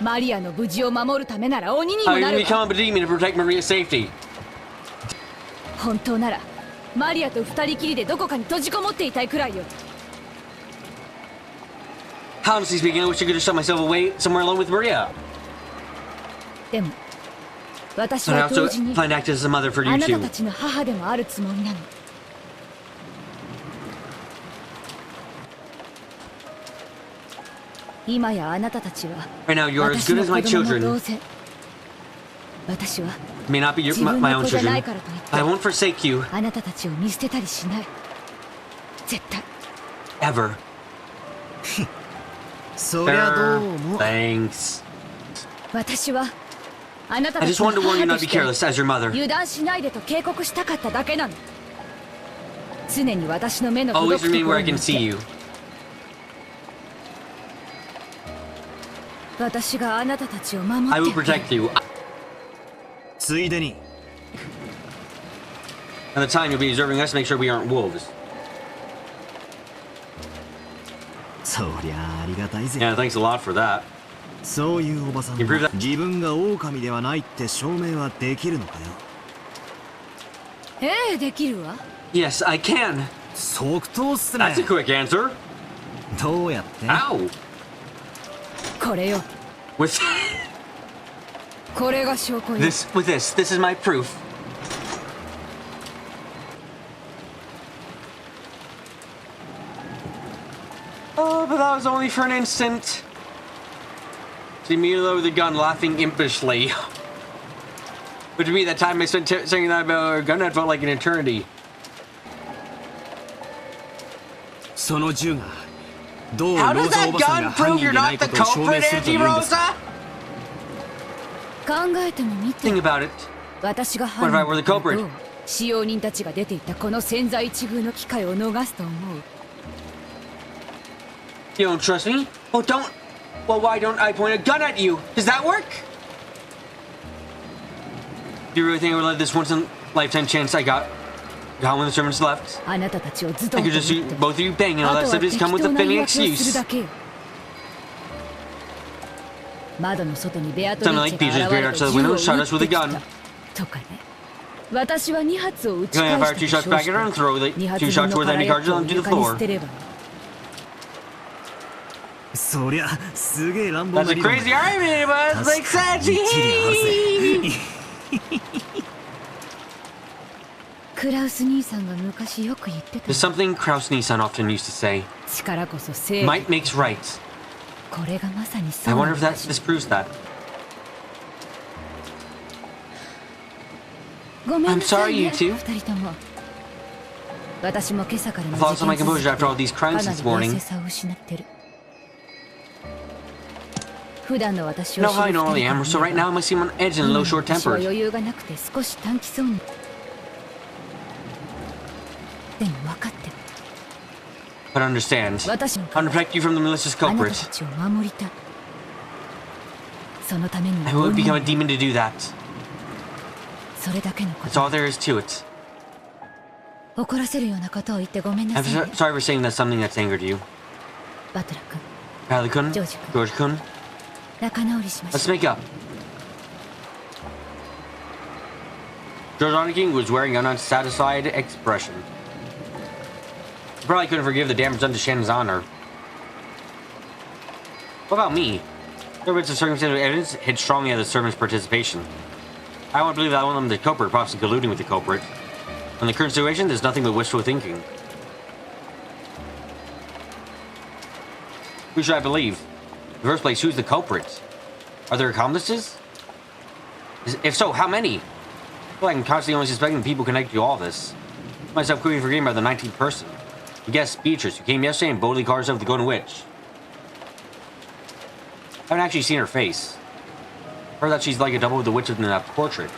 マリアの無事を守るためなら鬼にも I な even るわ。 become a demon to protect Maria's safety. 本当ならマリアと二人きりでどこかに閉じこもっていたいくらいよ。 Honestly speaking, I wish I could have shut myself away somewhere alone with Maria. でも私 But I は同 also 時に plan to act as a mother for あ you なた too. たちの母でもあるつもりなの。今やあなたたちは Right now, you're as 私 good の as 子 my 供も children. 同然。私は May not be 自分 my の own 子じゃな children. いからといって I won't forsake you あなたたちを見捨てたりしない。絶対。 ever. そりゃどうも。 Thanks. 私はあなた I た just ちの wanted to warn you 母 not と to し be て careless as your mother. 油断しないでと警告したかっただけなの。常に私の目の届 Always くと remain こ where ろ I に can い see て you. 私があなたたちを守 I っ will てあげる。 protect you. ついでに And the time you'll be observing us to make sure we aren't wolves. そりゃありがたいぜ。 Yeah, thanks a lot for that. そういうおばさん You prove が that- 自分が狼ではないって証明はできるのかよ。ええ、できるわ。 Yes, I can. 即答っすね That's a quick answer. どうやって Ow. これよ。 With これが証拠よ。 this is my proof. Oh, but that was only for an instant. See me load the gun, laughing impishly. But to me, that time I spent saying that about a gun, that felt like an eternity. その銃がどう How ロ does ーザ that おばさん gun が犯 prove 人 you're でな not い the ことを証明 culprit, するとい Auntie うんですか。 Rosa? 考えてもみて。 Think about it. 私が犯 What if I were 人 the だと culprit? 使用人たちが出ていったこの千載一遇の機会を逃すと思う。 You don't trust me? Well, don't. Well, why don't I point a gun at you? Does that work? Do you really think I would let this once in a lifetime chance I got when the servants left? あなたたちをズド I ン could と just 撃って shoot both of you banging and all あ that とは stuff 適 just 当 come with な a 言い fitting 訳をする excuse. だけよ。窓の外にベアトリ Something ー like チェ these が just 現 appeared れ outside て the 銃を window, 撃 shot us っ with て a きた gun. とかね。私は2発を撃ち You're 返 gonna し fire た two と shots 称 back し at her and て throw the 2 two 発分 shots の worth 空 any 薬 cartridge を onto the 床に floor. 捨てればいい。そりゃすげえ乱暴 That's な a 理論 crazy argument, but it makes sense. 一理あるぜクラウス兄さんが昔よく言ってた。 There's something Kraus Nissan often used to say. 力こそ正義。 Might makes right. これがまさに I そうな wonder の if か that し this ら。 proves that. ごめん I'm なさい sorry, you ね、 two. 二人とも。私も今朝からの I 事 lost all my 件 composure 続き after all these か crimes な this り冷 morning. 静さを失ってる。普段の私を You know 知 how I る normally 二人 am, か so ら right 見れ now ば I must seem on edge and a 今 little の私は short-tempered. 余裕がなくて少し短気そうに。でも分かってる。But understand, 私の I want to protect you from the malicious あなた culprit. たちを守りたい。そのために I は will 本 become a 人 demon to do that. それだけのこ That's と。 all there is to it. 怒らせるようなことを言ってごめんな I'm さいね。 sorry for saying that's something that's angered you. バトラ君、 Bradley-kun, George-kun, 仲直りしまし let's ょう。 make up. George Anakin was wearing an unsatisfied expression. He probably couldn't forgive the damage done to Shannon's honor. What about me? There bits of circumstantial evidence hit strongly at the servant's participation. I won't believe that one of them the culprit, possibly colluding with the culprit. In the current situation, there's nothing but wishful thinking. Who should I believe? In the first place, who's the culprit? Are there accomplices? If so, how many? I feel like I'm constantly only suspecting people connected to all this. Myself quickly forgetting about the 19th person. I guess Beatrice, who came yesterday and boldly called herself the Golden Witch. I haven't actually seen her face. Heard that she's like a double of the witch in that portrait.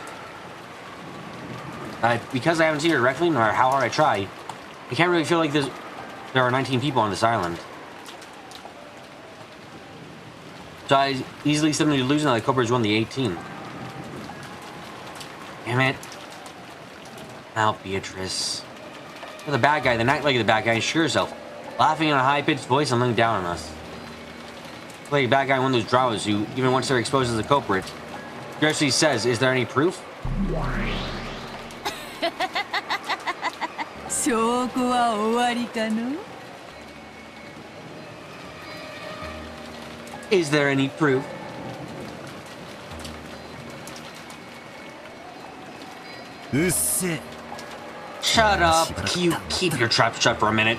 Because I haven't seen her directly, no matter how hard I try, I can't really feel like there are 19 people on this island. So I easily stem the illusion that the culprit is one of the 18. Damn it. Now, Beatrice. You're the bad guy, the night like the bad guy, sure herself, laughing in a high-pitched voice and looking down on us. Like a bad guy in one of those dramas who, even once they're exposed as a culprit, actually says, is there any proof? 証拠は終わりかの? Is there any proof? Shut up. You keep your trap shut for a minute.